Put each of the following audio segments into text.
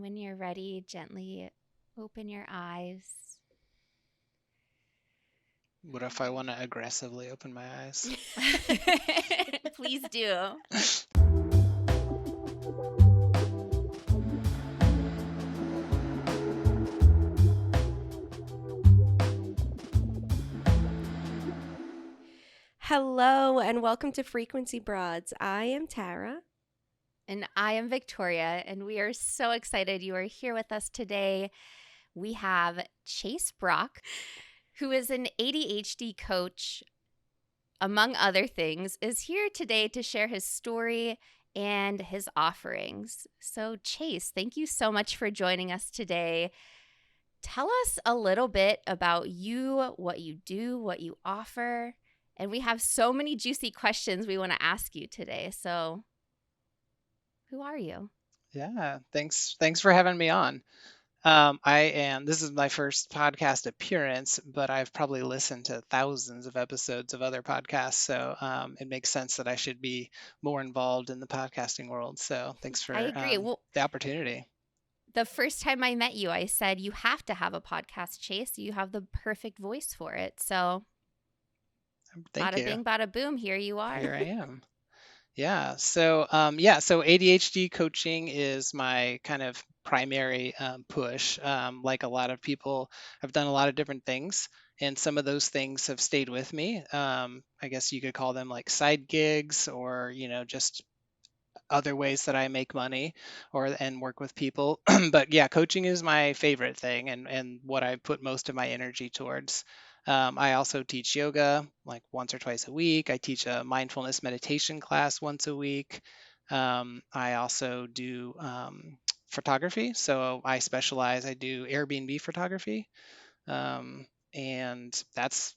when you're ready, gently open your eyes. What if I want to aggressively open my eyes? Please do. Hello and welcome to Frequency Broads. I am Tara. And I am Victoria, and we are so excited you are here with us today. We have Chase Brock, who is an ADHD coach, among other things, is here today to share his story and his offerings. So, Chase, thank you so much for joining us today. Tell us a little bit about you, what you do, what you offer. And we have so many juicy questions we want to ask you today. So, who are you? Yeah, thanks for having me on. This is my first podcast appearance, but I've probably listened to thousands of episodes of other podcasts, so it makes sense that I should be more involved in the podcasting world. So thanks I for agree. Well, the opportunity. the first time I met you, I said, you have to have a podcast, Chase. You have the perfect voice for it. So, Thank bada you. bing, bada boom, here you are. Here I am. So ADHD coaching is my kind of primary push. Like a lot of people, I've done a lot of different things, and some of those things have stayed with me. I guess you could call them like side gigs, or just other ways that I make money or and work with people. But yeah, coaching is my favorite thing, and what I put most of my energy towards. I also teach yoga like once or twice a week. I teach a mindfulness meditation class once a week. I also do photography. So I do Airbnb photography. And that's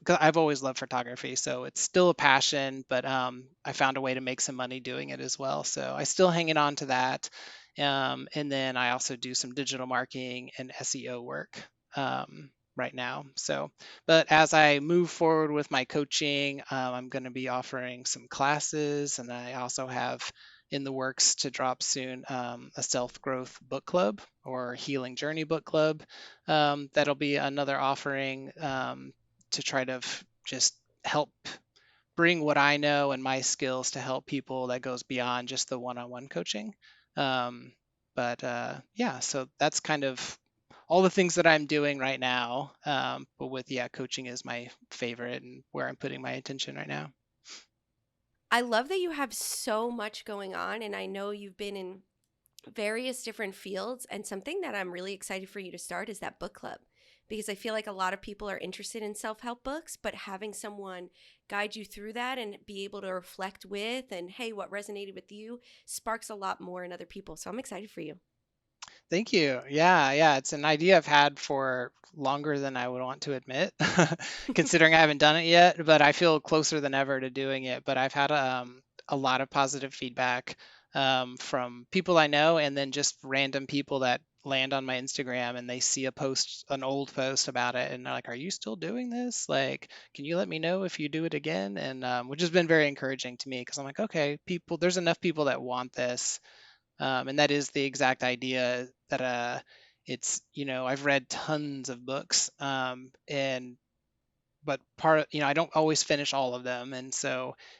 because I've always loved photography, so it's still a passion, but I found a way to make some money doing it as well. So I still hanging on to that. And then I also do some digital marketing and SEO work right now. So, but as I move forward with my coaching, I'm going to be offering some classes, and I also have in the works to drop soon a self growth book club or healing journey book club. That'll be another offering to try to just help bring what I know and my skills to help people that goes beyond just the one-on-one coaching. Um, but so that's kind of all the things that I'm doing right now. But with coaching is my favorite and where I'm putting my attention right now. I love that you have so much going on, and I know you've been in various different fields. And something that I'm really excited for you to start is that book club, because I feel like a lot of people are interested in self help books, but having someone guide you through that and be able to reflect with, and hey, what resonated with you sparks a lot more in other people. So I'm excited for you. Thank you. Yeah, it's an idea I've had for longer than I would want to admit, considering I haven't done it yet, but I feel closer than ever to doing it. But I've had a lot of positive feedback from people I know, and then just random people that land on my Instagram and they see a post, an old post about it, and they're like, "Are you still doing this? Like, can you let me know if you do it again?" And which has been very encouraging to me because I'm like, okay, there's enough people that want this, and that is the exact idea that I've read tons of books, and but I don't always finish all of them, and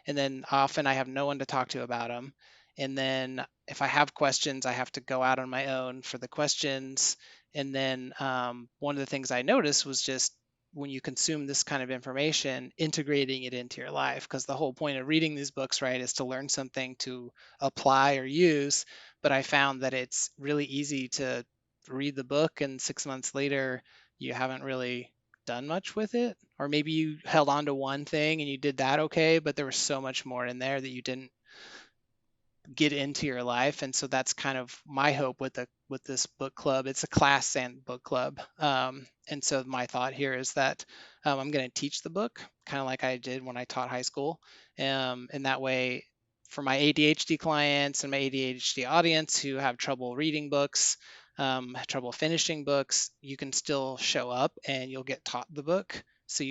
then often I have no one to talk to about them. And then if I have questions, I have to go out on my own for the questions. And then one of the things I noticed was just when you consume this kind of information, integrating it into your life, because the whole point of reading these books, right, is to learn something to apply or use. But I found that it's really easy to read the book, and 6 months later you haven't really done much with it, or maybe you held on to one thing and you did that okay, but there was so much more in there that you didn't get into your life. And so that's kind of my hope with this book club. It's a class and book club, and so my thought here is that I'm going to teach the book kind of like I did when I taught high school, and that way for my ADHD clients and my ADHD audience who have trouble reading books, trouble finishing books, you can still show up and you'll get taught the book. So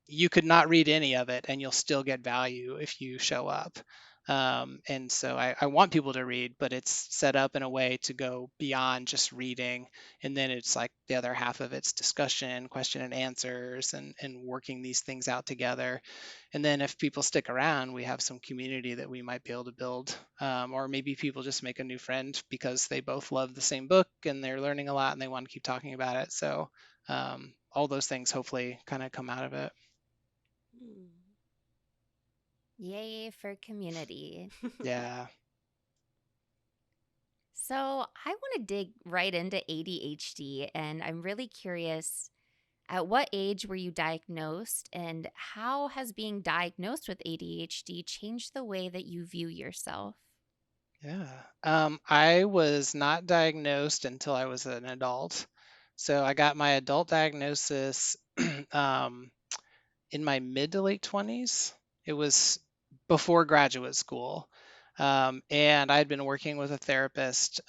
you could not read any of it and you'll still get value if you show up. And so I want people to read, but it's set up in a way to go beyond just reading. And then it's like the other half of it's discussion, question and answers, and working these things out together. And then if people stick around, we have some community that we might be able to build. Or maybe people just make a new friend because they both love the same book and they're learning a lot and they want to keep talking about it. So all those things hopefully kind of come out of it. Yay for community. Yeah. So, I want to dig right into ADHD, and I'm really curious, at what age were you diagnosed, and how has being diagnosed with ADHD changed the way that you view yourself? Yeah. I was not diagnosed until I was an adult. So I got my adult diagnosis um, in my mid to late 20s. It was before graduate school. And I'd been working with a therapist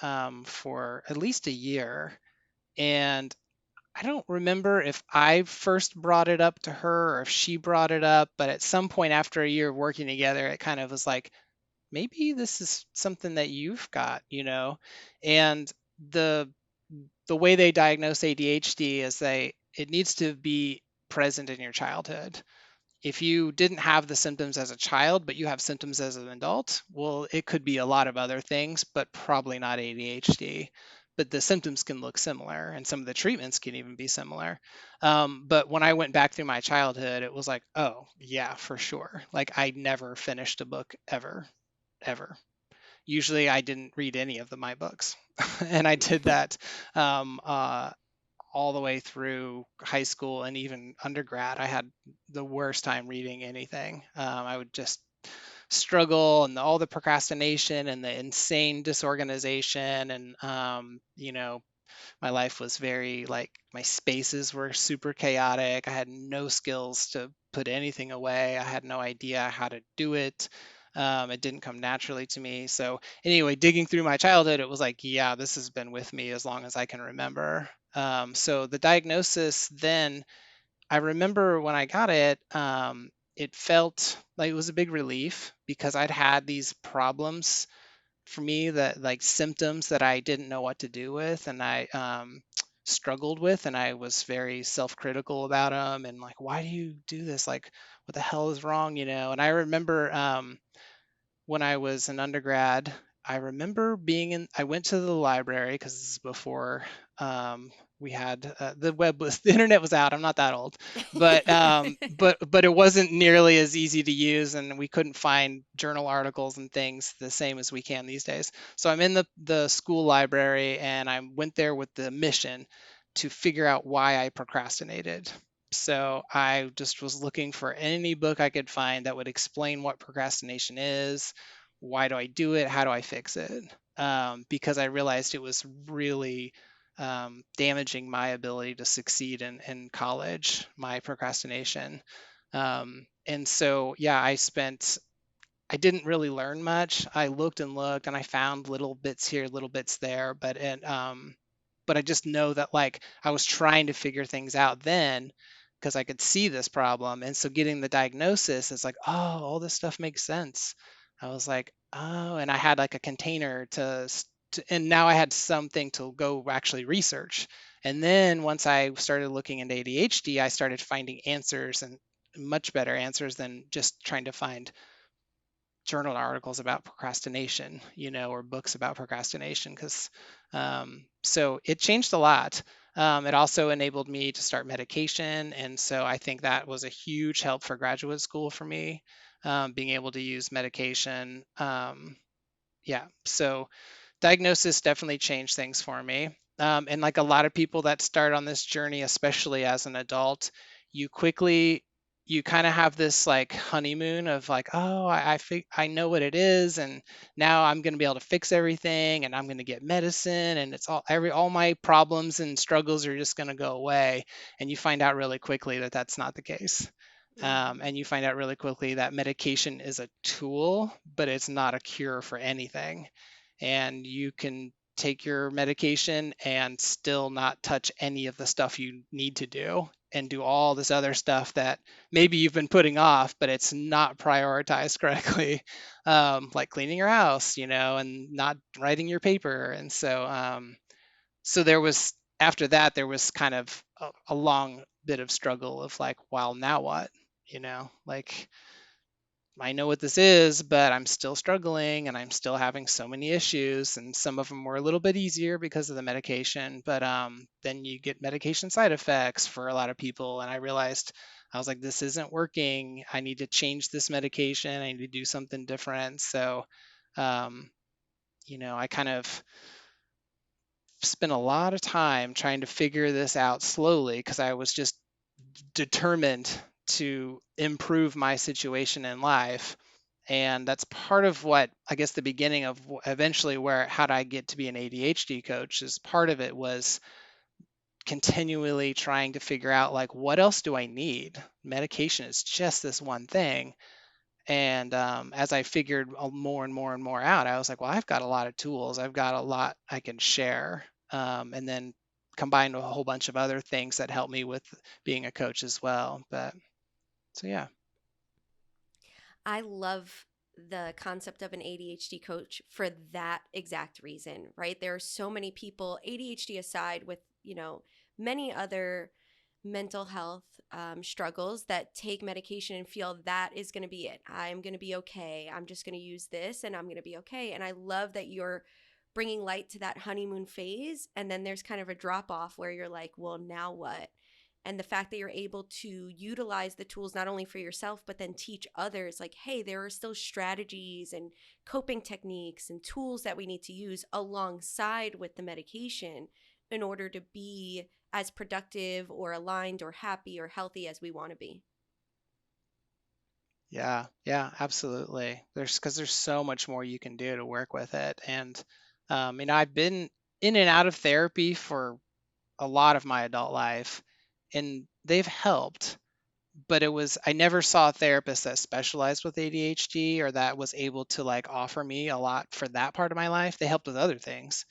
for at least a year. And I don't remember if I first brought it up to her or if she brought it up, but at some point after a year of working together, it kind of was like, maybe this is something that you've got, you know. And the the way they diagnose ADHD is it needs to be present in your childhood. If you didn't have the symptoms as a child, but you have symptoms as an adult, well, it could be a lot of other things, but probably not ADHD. But the symptoms can look similar, and some of the treatments can even be similar. But when I went back through my childhood, it was like, oh, yeah, for sure. Like, I never finished a book ever, ever. Usually, I didn't read any of my books. And I did that um, uh, all the way through high school and even undergrad. I had the worst time reading anything. I would just struggle, and all the procrastination and the insane disorganization, and my life was very like, my spaces were super chaotic. I had no skills to put anything away. I had no idea how to do it. It didn't come naturally to me. So anyway, digging through my childhood, it was like, yeah, this has been with me as long as I can remember. So the diagnosis then, I remember when I got it, it felt like it was a big relief because I'd had these problems for me, that like symptoms that I didn't know what to do with, and I struggled with, and I was very self-critical about them, and like, why do you do this? Like, what the hell is wrong, you know? And I remember when I was an undergrad, I remember I went to the library because this is before we had the web was the internet was out. I'm not that old, but but it wasn't nearly as easy to use, and we couldn't find journal articles and things the same as we can these days. So I'm in the school library, and I went there with the mission to figure out why I procrastinated. So I just was looking for any book I could find that would explain what procrastination is, why do I do it, how do I fix it? Because I realized it was really damaging my ability to succeed in college, my procrastination. And so, yeah, I didn't really learn much. I looked and looked, and I found little bits here, little bits there, but I just know that like I was trying to figure things out then because I could see this problem. And so getting the diagnosis is like, oh, all this stuff makes sense. I was like, oh, and I had like a container and now I had something to go actually research. And then once I started looking into ADHD, I started finding answers, and much better answers than just trying to find journal articles about procrastination, or books about procrastination, because so it changed a lot. It also enabled me to start medication, and so I think that was a huge help for graduate school for me, being able to use medication. Yeah, so diagnosis definitely changed things for me. And like a lot of people that start on this journey, especially as an adult, you kind of have this like honeymoon of like, oh, I know what it is, and now I'm going to be able to fix everything, and I'm going to get medicine, and it's all my problems and struggles are just going to go away. And you find out really quickly that that's not the case. And you find out really quickly that medication is a tool, but it's not a cure for anything. And you can take your medication and still not touch any of the stuff you need to do. and do all this other stuff that maybe you've been putting off, but it's not prioritized correctly, like cleaning your house, and not writing your paper. And so there was, after that, there was kind of a long bit of struggle of like, well, now what? Like, I know what this is, but I'm still struggling and I'm still having so many issues. And some of them were a little bit easier because of the medication, but then you get medication side effects for a lot of people. And I realized, I was like, this isn't working. I need to change this medication. I need to do something different. So, um, I kind of spent a lot of time trying to figure this out slowly because I was just determined to improve my situation in life. And that's part of what, I guess, the beginning of eventually where how did I get to be an ADHD coach, is part of it was continually trying to figure out, like, what else do I need? Medication is just this one thing. And as I figured more and more and more out, I was like, well, I've got a lot of tools. I've got a lot I can share. And then combined with a whole bunch of other things that help me with being a coach as well. But so, yeah. I love the concept of an ADHD coach for that exact reason, right? There are so many people, ADHD aside, with, many other mental health struggles that take medication and feel that is going to be it. I'm going to be okay. I'm just going to use this and I'm going to be okay. And I love that you're bringing light to that honeymoon phase. And then there's kind of a drop off where you're like, well, now what? And the fact that you're able to utilize the tools not only for yourself but then teach others, like, hey, there are still strategies and coping techniques and tools that we need to use alongside with the medication in order to be as productive or aligned or happy or healthy as we want to be. Yeah, yeah, absolutely. Because there's so much more you can do to work with it. And I've been in and out of therapy for a lot of my adult life, and they've helped. But I never saw a therapist that specialized with ADHD or that was able to like offer me a lot for that part of my life. They helped with other things.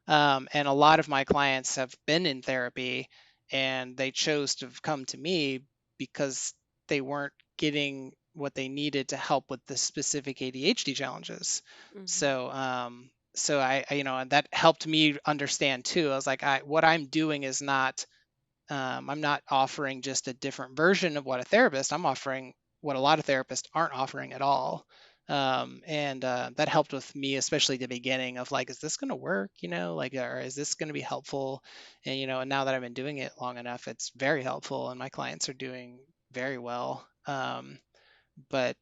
And a lot of my clients have been in therapy and they chose to come to me because they weren't getting what they needed to help with the specific ADHD challenges. Mm-hmm. So and that helped me understand too. I was like, what I'm doing is not, I'm not offering just a different version of what a therapist, I'm offering what a lot of therapists aren't offering at all. And that helped with me, especially the beginning of like, is this going to work? Like, or is this going to be helpful? And now that I've been doing it long enough, it's very helpful and my clients are doing very well. But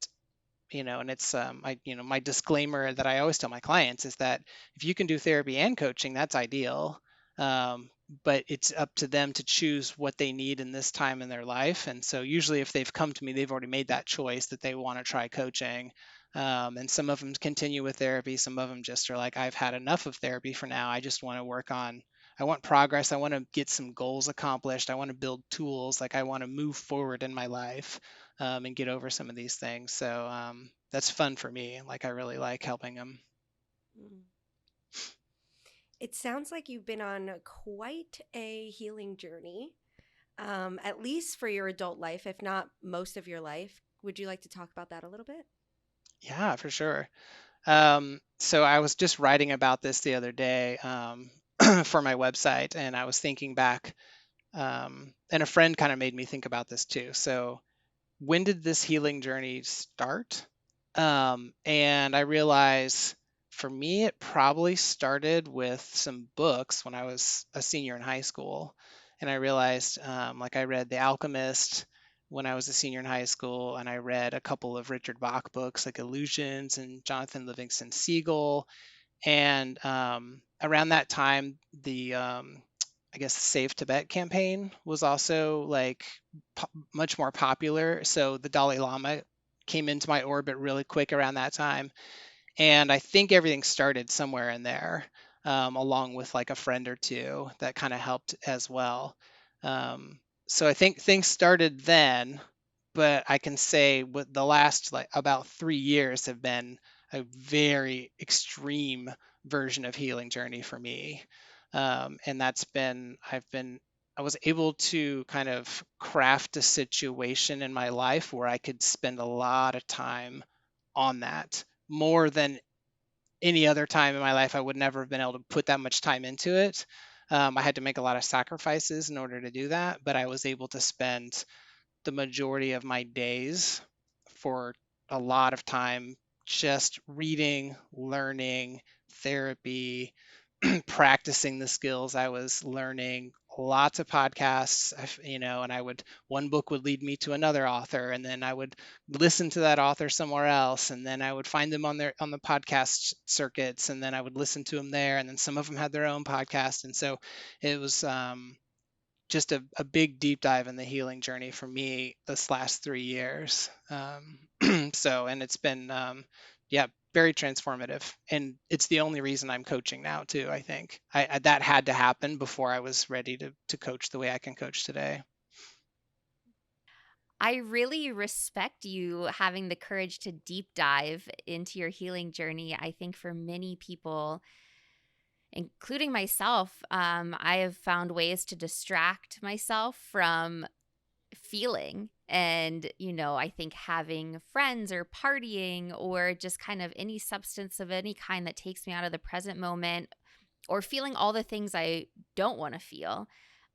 and it's my disclaimer that I always tell my clients is that if you can do therapy and coaching, that's ideal. But it's up to them to choose what they need in this time in their life. And so usually if they've come to me, they've already made that choice that they want to try coaching. And some of them continue with therapy. Some of them just are like, I've had enough of therapy for now. I just want to I want progress. I want to get some goals accomplished. I want to build tools. Like, I want to move forward in my life, and get over some of these things. So that's fun for me. Like, I really like helping them. Mm. It sounds like you've been on quite a healing journey, at least for your adult life, if not most of your life. Would you like to talk about that a little bit? Yeah, for sure. So I was just writing about this the other day, for my website, and I was thinking back, and a friend kind of made me think about this too. So when did this healing journey start? And I realize for me, it probably started with some books when I was a senior in high school. And I realized, like, I read The Alchemist when I was a senior in high school, and I read a couple of Richard Bach books like Illusions and Jonathan Livingston Seagull. And around that time, the I guess the Save Tibet campaign was also like much more popular. So the Dalai Lama came into my orbit really quick around that time. And I think everything started somewhere in there, along with like a friend or two that kind of helped as well. So I think things started then, but I can say with the last like about 3 years have been a very extreme version of healing journey for me. And I've been I was able to kind of craft a situation in my life where I could spend a lot of time on that, more than any other time in my life. I would never have been able to put that much time into it. I had to make a lot of sacrifices in order to do that, but I was able to spend the majority of my days for a lot of time just reading, learning, therapy, practicing the skills I was learning, lots of podcasts, and one book would lead me to another author, and then I would listen to that author somewhere else, and then I would find them on the podcast circuits, and then I would listen to them there, and then some of them had their own podcast. And so it was just a big deep dive in the healing journey for me this last 3 years. And it's been, yeah, very transformative. And it's the only reason I'm coaching now, too. I think that had to happen before I was ready to coach the way I can coach today. I really respect you having the courage to deep dive into your healing journey. I think for many people, including myself, I have found ways to distract myself from feeling. And, I think having friends or partying or just kind of any substance of any kind that takes me out of the present moment or feeling all the things I don't want to feel.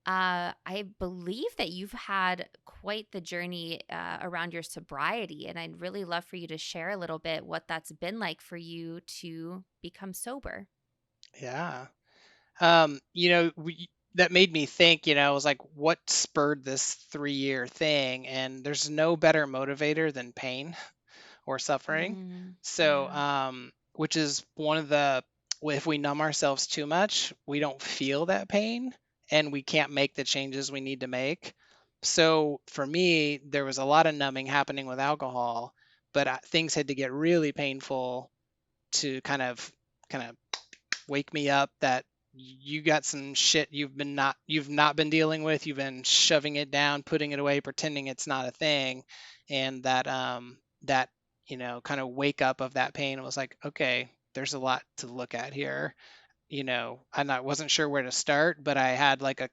I believe that you've had quite the journey around your sobriety, and I'd really love for you to share a little bit what that's been like for you to become sober. Yeah. That made me think, I was like, what spurred this 3-year thing? And there's no better motivator than pain or suffering. So, Yeah. which is one of the, if we numb ourselves too much, we don't feel that pain and we can't make the changes we need to make. So for me, there was a lot of numbing happening with alcohol, but things had to get really painful to kind of wake me up that you got some shit you've not been dealing with. You've been shoving it down, putting it away, pretending it's not a thing. And that kind of wake up of that pain was like, okay, there's a lot to look at here. I wasn't sure where to start, but I had like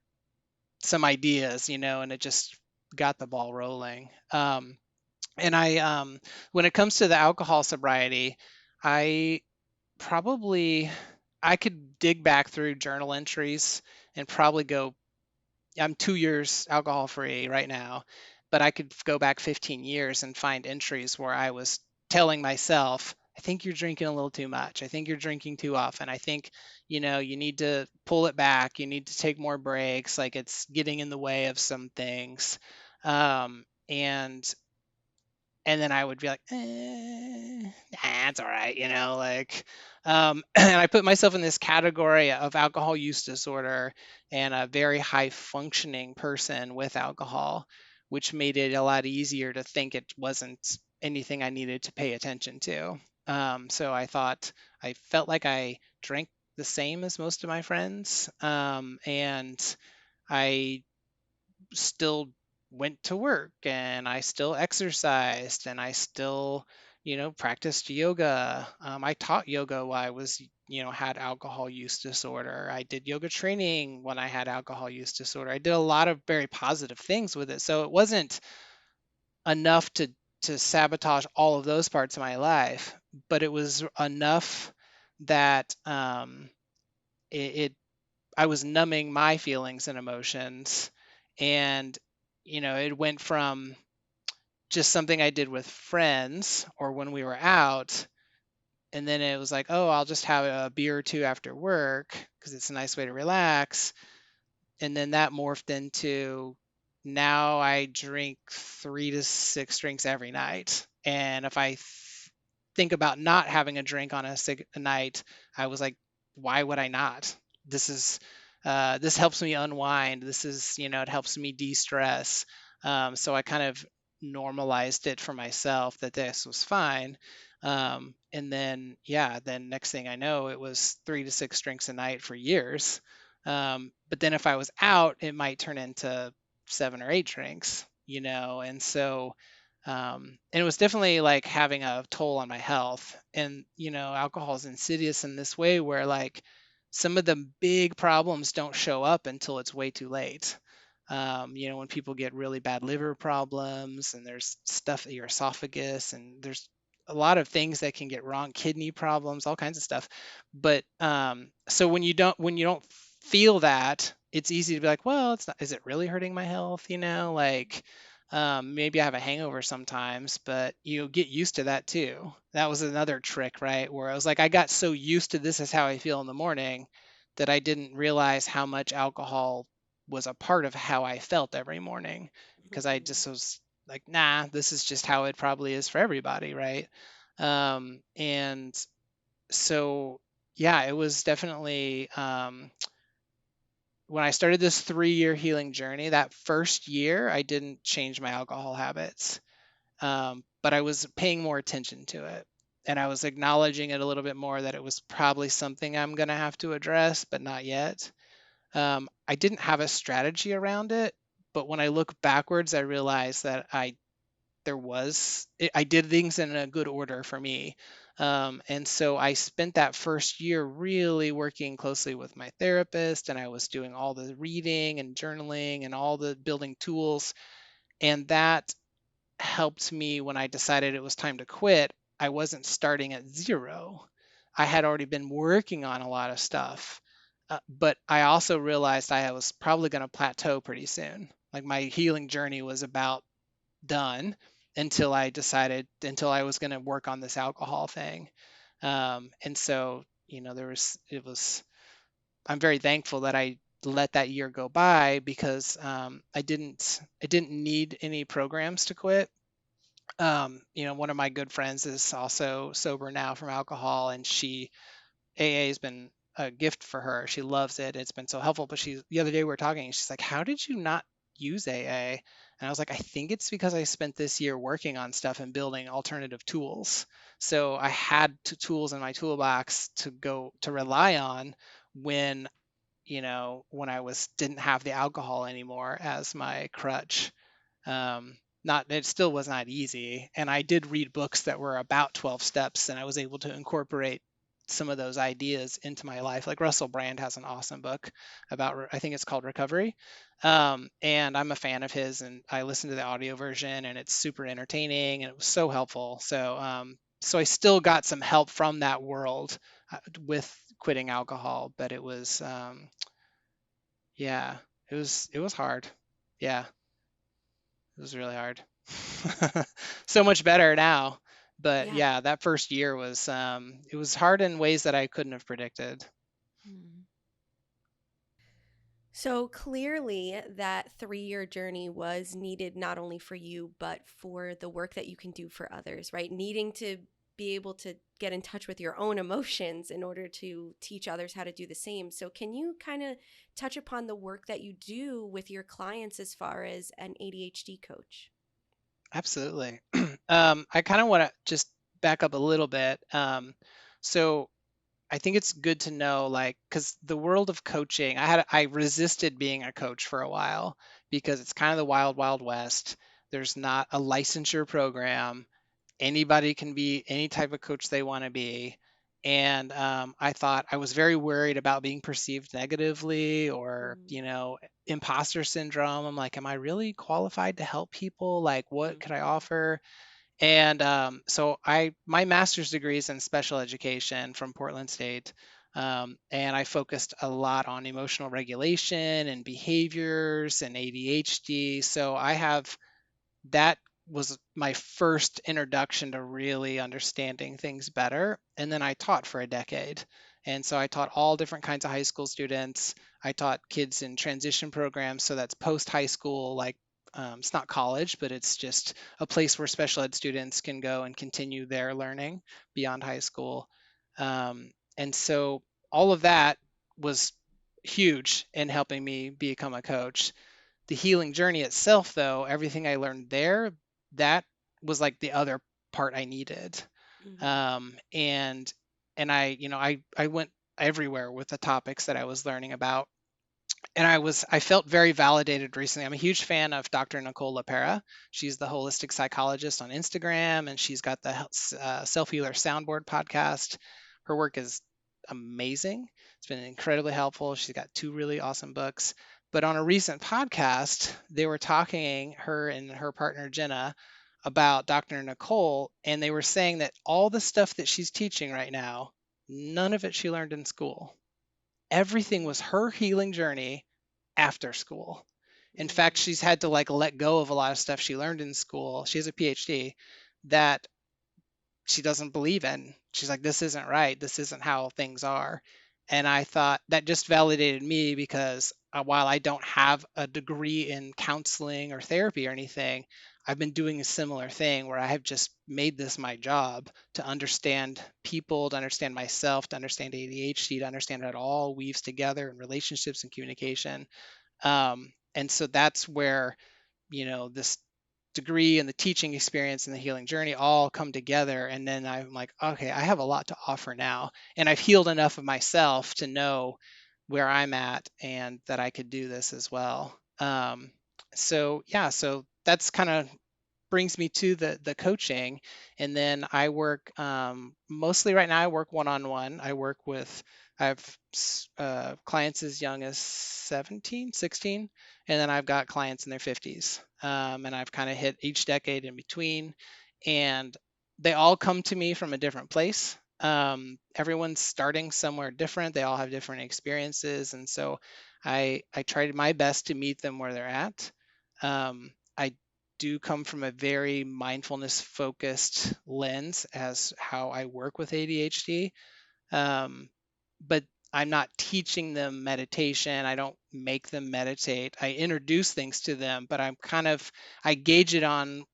some ideas, and it just got the ball rolling. And when it comes to the alcohol sobriety, I probably I could dig back through journal entries and probably go, I'm 2 years alcohol free right now, but I could go back 15 years and find entries where I was telling myself, I think you're drinking a little too much. I think you're drinking too often. I think, you need to pull it back. You need to take more breaks. Like it's getting in the way of some things. And then I would be like, nah, it's all right, and I put myself in this category of alcohol use disorder and a very high functioning person with alcohol, which made it a lot easier to think it wasn't anything I needed to pay attention to. So I felt like I drank the same as most of my friends, and I still went to work and I still exercised and I still, practiced yoga. I taught yoga while I was, had alcohol use disorder. I did yoga training when I had alcohol use disorder. I did a lot of very positive things with it. So it wasn't enough to sabotage all of those parts of my life, but it was enough that it I was numbing my feelings and emotions. And, it went from just something I did with friends or when we were out. And then it was like, oh, I'll just have a beer or two after work because it's a nice way to relax. And then that morphed into, now I drink 3 to 6 drinks every night. And if I think about not having a drink on a night, I was like, why would I not? This is this helps me unwind. This is, it helps me de-stress. So I kind of normalized it for myself that this was fine. And then, yeah, then next thing I know, it was 3 to 6 drinks a night for years. But then if I was out, it might turn into 7 or 8 drinks, and so, and it was definitely like having a toll on my health. And, alcohol is insidious in this way where like some of the big problems don't show up until it's way too late. When people get really bad liver problems and there's stuff at your esophagus and there's a lot of things that can get wrong, kidney problems, all kinds of stuff. But so when you don't feel that, it's easy to be like, well, it's not, is it really hurting my health? Like maybe I have a hangover sometimes, but you get used to that too. That was another trick, right? Where I was like, I got so used to this is how I feel in the morning that I didn't realize how much alcohol was a part of how I felt every morning because I just was like, nah, this is just how it probably is for everybody, right? And so, yeah, it was definitely when I started this 3-year healing journey, that first year, I didn't change my alcohol habits, but I was paying more attention to it. And I was acknowledging it a little bit more that it was probably something I'm going to have to address, but not yet. I didn't have a strategy around it, but when I look backwards, I realize that I did things in a good order for me. And so I spent that first year really working closely with my therapist, and I was doing all the reading and journaling and all the building tools. And that helped me when I decided it was time to quit. I wasn't starting at zero. I had already been working on a lot of stuff. But I also realized I was probably going to plateau pretty soon. Like my healing journey was about done until I was going to work on this alcohol thing. And so, I'm very thankful that I let that year go by because I didn't need any programs to quit. One of my good friends is also sober now from alcohol, and AA has been a gift for her. She loves it. It's been so helpful. But the other day we were talking, and she's like, "How did you not use AA?" And I was like, "I think it's because I spent this year working on stuff and building alternative tools. So I had tools in my toolbox to rely on when when I was didn't have the alcohol anymore as my crutch." Not It still was not easy, and I did read books that were about 12 steps, and I was able to incorporate some of those ideas into my life. Like Russell Brand has an awesome book about, I think it's called Recovery, and I'm a fan of his, and I listened to the audio version, and it's super entertaining, and it was so helpful. So I still got some help from that world with quitting alcohol, but yeah, it was hard. Yeah, it was really hard. So much better now. But Yeah. yeah, that first year it was hard in ways that I couldn't have predicted. Mm. So clearly, that 3-year journey was needed not only for you, but for the work that you can do for others, right? Needing to be able to get in touch with your own emotions in order to teach others how to do the same. So, can you kind of touch upon the work that you do with your clients as far as an ADHD coach? Absolutely. I kind of want to just back up a little bit. So I think it's good to know, like, because the world of coaching, I resisted being a coach for a while because it's kind of the wild, wild west. There's not a licensure program. Anybody can be any type of coach they want to be. And I thought I was very worried about being perceived negatively or, Mm, imposter syndrome. I'm like, am I really qualified to help people? Like, what could I mhm, offer? And so my master's degree is in special education from Portland State. And I focused a lot on emotional regulation and behaviors and ADHD. So that was my first introduction to really understanding things better. And then I taught for a decade. And so I taught all different kinds of high school students. I taught kids in transition programs. So that's post high school, like it's not college, but it's just a place where special ed students can go and continue their learning beyond high school. And so all of that was huge in helping me become a coach. The healing journey itself, though, everything I learned there, that was like the other part I needed. mhm, And I went everywhere with the topics that I was learning about. And I felt very validated recently. I'm a huge fan of Dr. Nicole LaPera. She's the holistic psychologist on Instagram, and she's got the Self Healer Soundboard podcast. Her work is amazing. It's been incredibly helpful. She's got two really awesome books. But on a recent podcast, they were talking, her and her partner Jenna, about Dr. Nicole, and they were saying that all the stuff that she's teaching right now, none of it she learned in school. Everything was her healing journey after school. In fact, she's had to like let go of a lot of stuff she learned in school. She has a PhD that she doesn't believe in. She's like, this isn't right. This isn't how things are. And I thought that just validated me because while I don't have a degree in counseling or therapy or anything, I've been doing a similar thing where I have just made this my job to understand people, to understand myself, to understand ADHD, to understand how it all weaves together in relationships and communication. And so that's where, this degree and the teaching experience and the healing journey all come together. And then I'm like, okay, I have a lot to offer now. And I've healed enough of myself to know where I'm at and that I could do this as well. So yeah, so that's kind of brings me to the coaching. And then I work mostly right now, I work one-on-one. I have clients as young as 17, 16, and then I've got clients in their 50s. And I've kind of hit each decade in between. And they all come to me from a different place. Everyone's starting somewhere different. They all have different experiences. And so I tried my best to meet them where they're at. I do come from a very mindfulness focused lens as how I work with ADHD. Um, but I'm not teaching them meditation. I don't make them meditate. I introduce things to them, but I gauge it on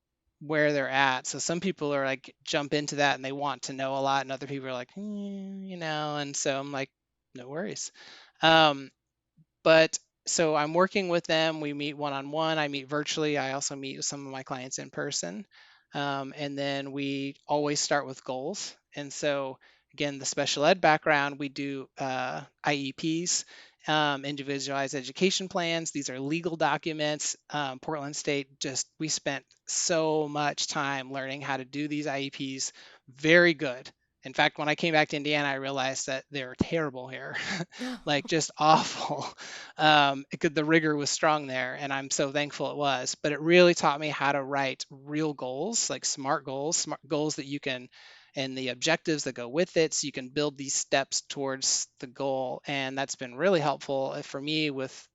where they're at. So some people are like jump into that and they want to know a lot, and other people are like, and so I'm like, no worries. Um, but so I'm working with them. We meet one on one. I meet virtually. I also meet with some of my clients in person. And then we always start with goals. And so, again, the special ed background, we do IEPs, individualized education plans. These are legal documents. Portland State we spent so much time learning how to do these IEPs. Very good. In fact, when I came back to Indiana, I realized that they're terrible here, like just awful. The rigor was strong there, and I'm so thankful it was. But it really taught me how to write real goals, like smart goals that you can, and the objectives that go with it, so you can build these steps towards the goal. And that's been really helpful for me with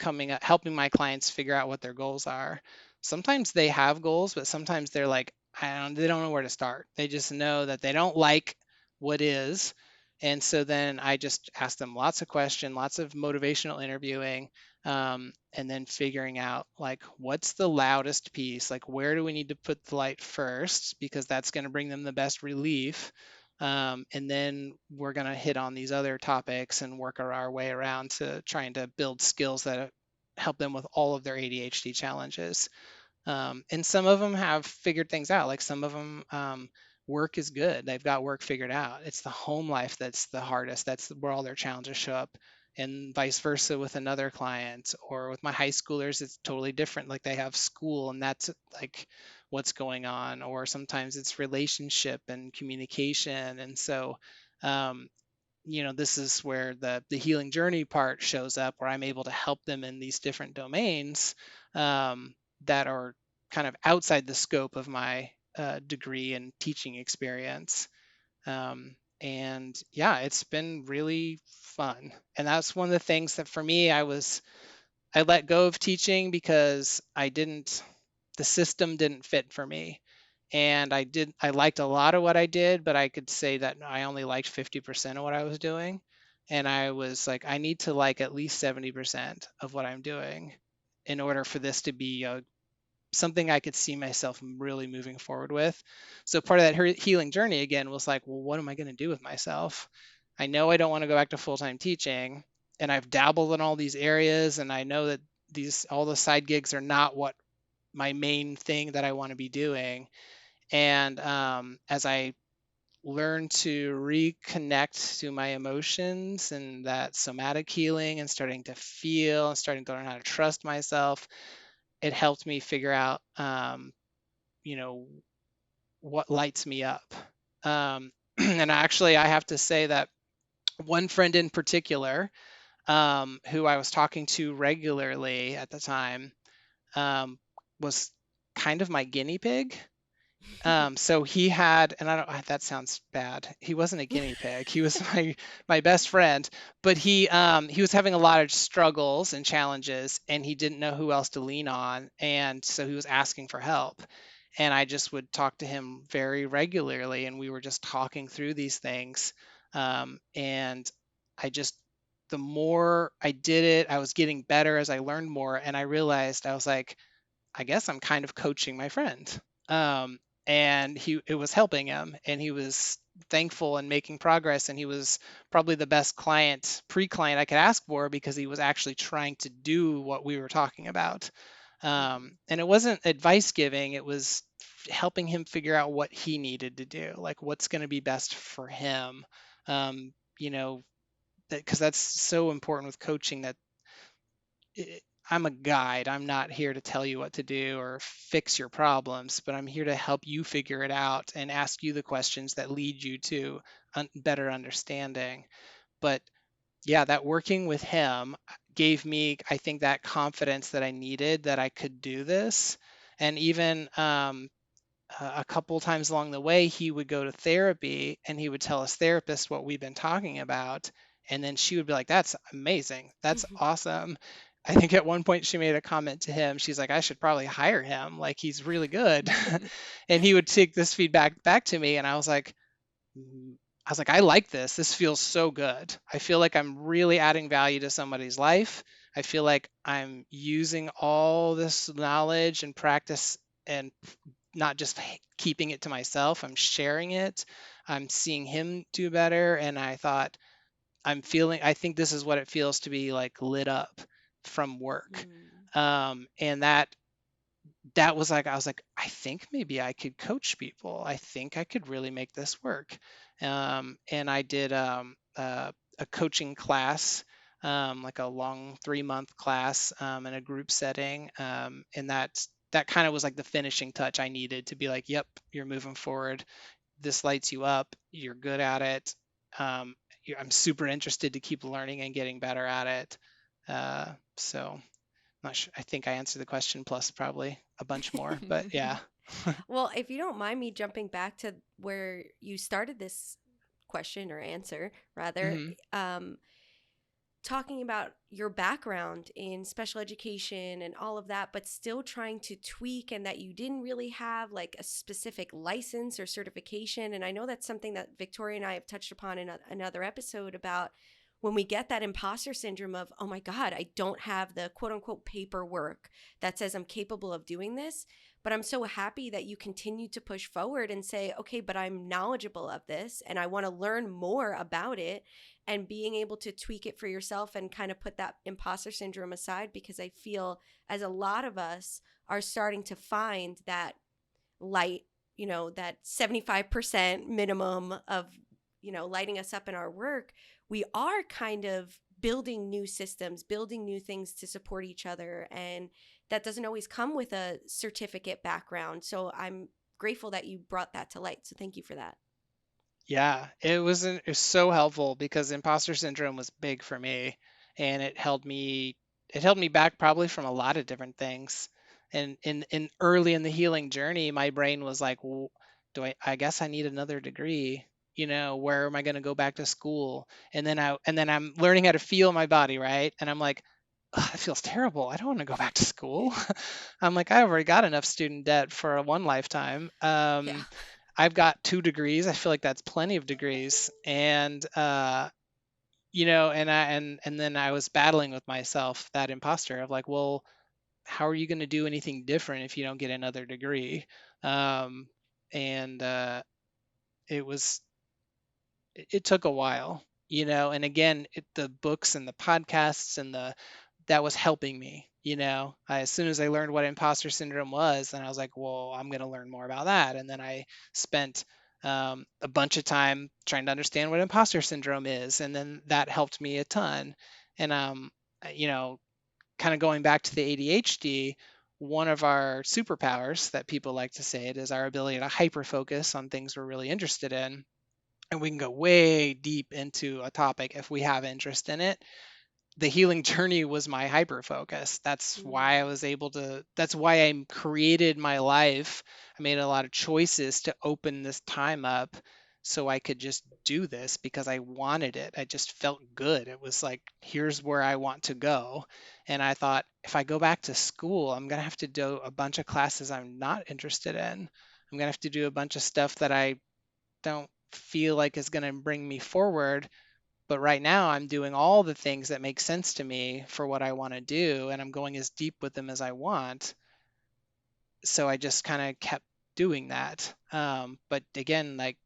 helping my clients figure out what their goals are. Sometimes they have goals, but sometimes they're like, they don't know where to start. They just know that they don't like what is. And so then I just ask them lots of questions, lots of motivational interviewing, and then figuring out like what's the loudest piece, like where do we need to put the light first, because that's going to bring them the best relief. And then we're going to hit on these other topics and work our way around to trying to build skills that help them with all of their ADHD challenges. And some of them have figured things out. Like some of them, work is good. They've got work figured out. It's the home life that's the hardest. That's where all their challenges show up. And vice versa with another client, or with my high schoolers, it's totally different. Like they have school and that's like what's going on, or sometimes it's relationship and communication. And so, um, this is where the healing journey part shows up, where I'm able to help them in these different domains that are kind of outside the scope of my degree and teaching experience. And yeah, it's been really fun. And that's one of the things that for me, I let go of teaching because the system didn't fit for me. And I liked a lot of what I did, but I could say that I only liked 50% of what I was doing. And I was like, I need to like at least 70% of what I'm doing in order for this to be something I could see myself really moving forward with. So part of that healing journey again was like, well, what am I going to do with myself? I know I don't want to go back to full-time teaching, and I've dabbled in all these areas, and I know that all the side gigs are not what my main thing that I want to be doing. And as I learn to reconnect to my emotions and that somatic healing and starting to feel and starting to learn how to trust myself, it helped me figure out, you know, what lights me up. And actually, I have to say that one friend in particular, who I was talking to regularly at the time, um, was kind of my guinea pig. So he had, and I don't, that sounds bad. He wasn't a guinea pig. He was my best friend, but he was having a lot of struggles and challenges, and he didn't know who else to lean on, and so he was asking for help. And I just would talk to him very regularly, and we were just talking through these things. And I just, the more I did it, I was getting better as I learned more, and I realized I was like, I guess I'm kind of coaching my friend. Um, and it was helping him, and he was thankful and making progress, and he was probably the best pre-client I could ask for, because he was actually trying to do what we were talking about. Mhm. And it wasn't advice giving, it was helping him figure out what he needed to do, like what's going to be best for him. Um, you know, because that's so important with coaching, that it, I'm a guide. I'm not here to tell you what to do or fix your problems, but I'm here to help you figure it out and ask you the questions that lead you to better understanding. But yeah, that working with him gave me, I think, that confidence that I needed, that I could do this. And even a couple times along the way, he would go to therapy and he would tell his therapist what we've been talking about. And then she would be like, "That's amazing. That's awesome." I think at one point she made a comment to him. She's like, "I should probably hire him. Like, he's really good." And he would take this feedback back to me. And I was like, I like this. This feels so good. I feel like I'm really adding value to somebody's life. I feel like I'm using all this knowledge and practice, and not just keeping it to myself. I'm sharing it. I'm seeing him do better. And I thought, I think this is what it feels to be like lit up from work. Mm. And that was like, I was like, I think maybe I could coach people. I think I could really make this work. And I did a coaching class, like a long 3-month class, in a group setting. And that kind of was like the finishing touch I needed to be like, yep, you're moving forward. This lights you up. You're good at it. I'm super interested to keep learning and getting better at it. So not sure. I think I answered the question plus probably a bunch more, but yeah. Well, if you don't mind me jumping back to where you started this question or answer, rather, Hmm. talking about your background in special education and all of that, but still trying to tweak, and that you didn't really have like a specific license or certification. And I know that's something that Victoria and I have touched upon in another episode about when we get that imposter syndrome of, oh my God, I don't have the quote unquote paperwork that says I'm capable of doing this. But I'm so happy that you continue to push forward and say, okay, but I'm knowledgeable of this and I want to learn more about it, and being able to tweak it for yourself and kind of put that imposter syndrome aside. Because I feel as a lot of us are starting to find that light, that 75% minimum of, lighting us up in our work, we are kind of building new systems, building new things to support each other. And that doesn't always come with a certificate background. So I'm grateful that you brought that to light. So thank you for that. Yeah, it was so helpful, because imposter syndrome was big for me, and it held me back probably from a lot of different things. And in early in the healing journey, my brain was like, well, I guess I need another degree. Where am I going to go back to school? And then I'm learning how to feel my body, right? And I'm like, "Ugh, it feels terrible. I don't want to go back to school." I'm like, I already got enough student debt for a one lifetime. Yeah. I've got 2 degrees. I feel like that's plenty of degrees. And then I was battling with myself, that imposter of like, well, how are you going to do anything different if you don't get another degree? Um, and it was it took a while, and again, the books and the podcasts and that was helping me. As soon as I learned what imposter syndrome was, then I was like, well, I'm going to learn more about that. And then I spent a bunch of time trying to understand what imposter syndrome is, and then that helped me a ton. And you know kind of going back to the ADHD, one of our superpowers that people like to say it is our ability to hyper focus on things we're really interested in, and we can go way deep into a topic if we have interest in it. the healing journey was my hyper focus. That's why I Mm. was able to, that's why I created my life. I made a lot of choices to open this time up so I could just do this because I wanted it. I just felt good. It was like, here's where I want to go. And I thought, if I go back to school, I'm going to have to do a bunch of classes I'm not interested in. I'm going to have to do a bunch of stuff that I don't feel like is going to bring me forward. But right now, I'm doing all the things that make sense to me for what I want to do, and I'm going as deep with them as I want. So I just kind of kept doing that. But again, like,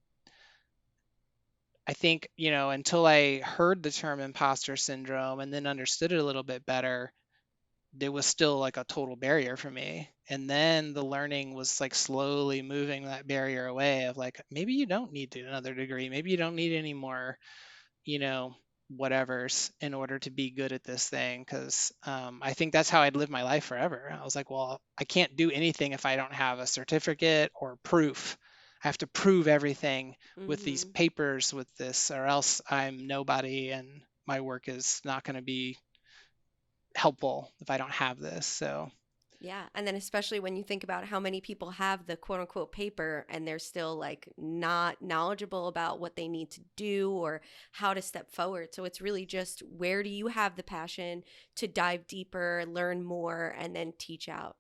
I think, until I heard the term imposter syndrome and then understood it a little bit better, there was still like a total barrier for me. And then the learning was like slowly moving that barrier away of like, maybe you don't need another degree. Maybe you don't need any more you know, whatevers in order to be good at this thing. Because I think that's how I'd live my life forever. I was like, well, I can't do anything if I don't have a certificate or proof. I have to prove everything with these Mhm. papers, with this, or else I'm nobody and my work is not going to be helpful if I don't have this. So, Yeah. And then especially when you think about how many people have the quote unquote paper and they're still like not knowledgeable about what they need to do or how to step forward. So it's really just where do you have the passion to dive deeper, learn more, and then teach out.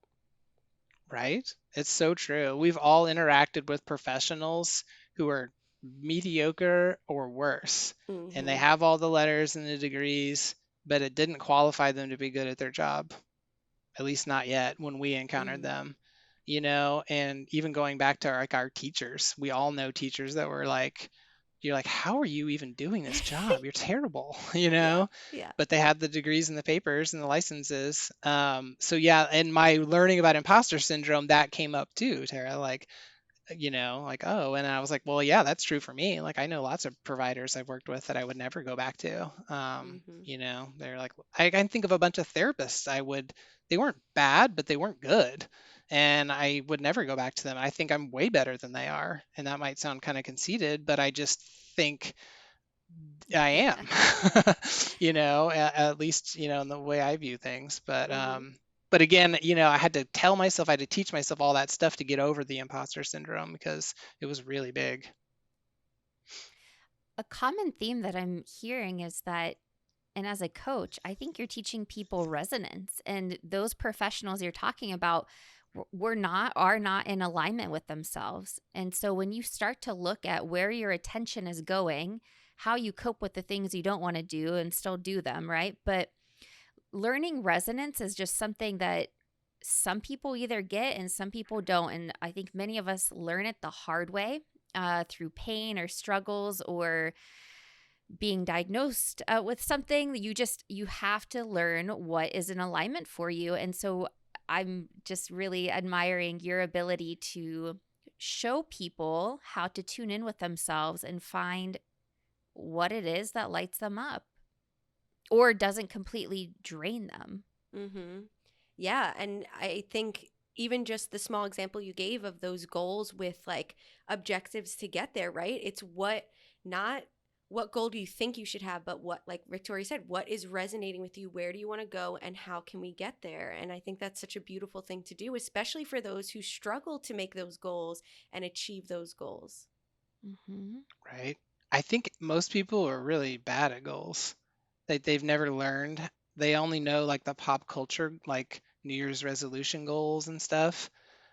right? It's so true. We've all interacted with professionals who are mediocre or worse, and they Mm-hmm. have all the letters and the degrees, but it didn't qualify them to be good at their job, at least not yet when we encountered Mm-hmm. them. And even going back to our teachers, we all know teachers that were like, you're like, how are you even doing this job? You're terrible, Yeah. Yeah. but they had the degrees and the papers and the licenses. So yeah, and my learning about imposter syndrome, that came up too, Tara. Like, like, oh, and I was like, well, yeah, that's true for me. Like, I know lots of providers I've worked with that I would never go back to. Mm-hmm. They're like, I can think of a bunch of therapists they weren't bad, but they weren't good. And I would never go back to them. I think I'm way better than they are. And that might sound kind of conceited, but I just think I am, at least, in the way I view things. Mm-hmm. But again, I had to tell myself, I had to teach myself all that stuff to get over the imposter syndrome because it was really big. A common theme that I'm hearing is that, and as a coach, I think you're teaching people resonance, and those professionals you're talking about are not in alignment with themselves. And so when you start to look at where your attention is going, how you cope with the things you don't want to do and still do them, right? But learning resonance is just something that some people either get and some people don't. And I think many of us learn it the hard way, through pain or struggles or being diagnosed with something. You have to learn what is in alignment for you. And so I'm just really admiring your ability to show people how to tune in with themselves and find what it is that lights them up or doesn't completely drain them. Mm-hmm. Yeah, and I think even just the small example you gave of those goals with like objectives to get there, right? It's not what goal do you think you should have, but what, like Victoria said, what is resonating with you? Where do you want to go and how can we get there? And I think that's such a beautiful thing to do, especially for those who struggle to make those goals and achieve those goals. Mm-hmm. Right? I think most people are really bad at goals. They've never learned. They only know like the pop culture, like New Year's resolution goals and stuff.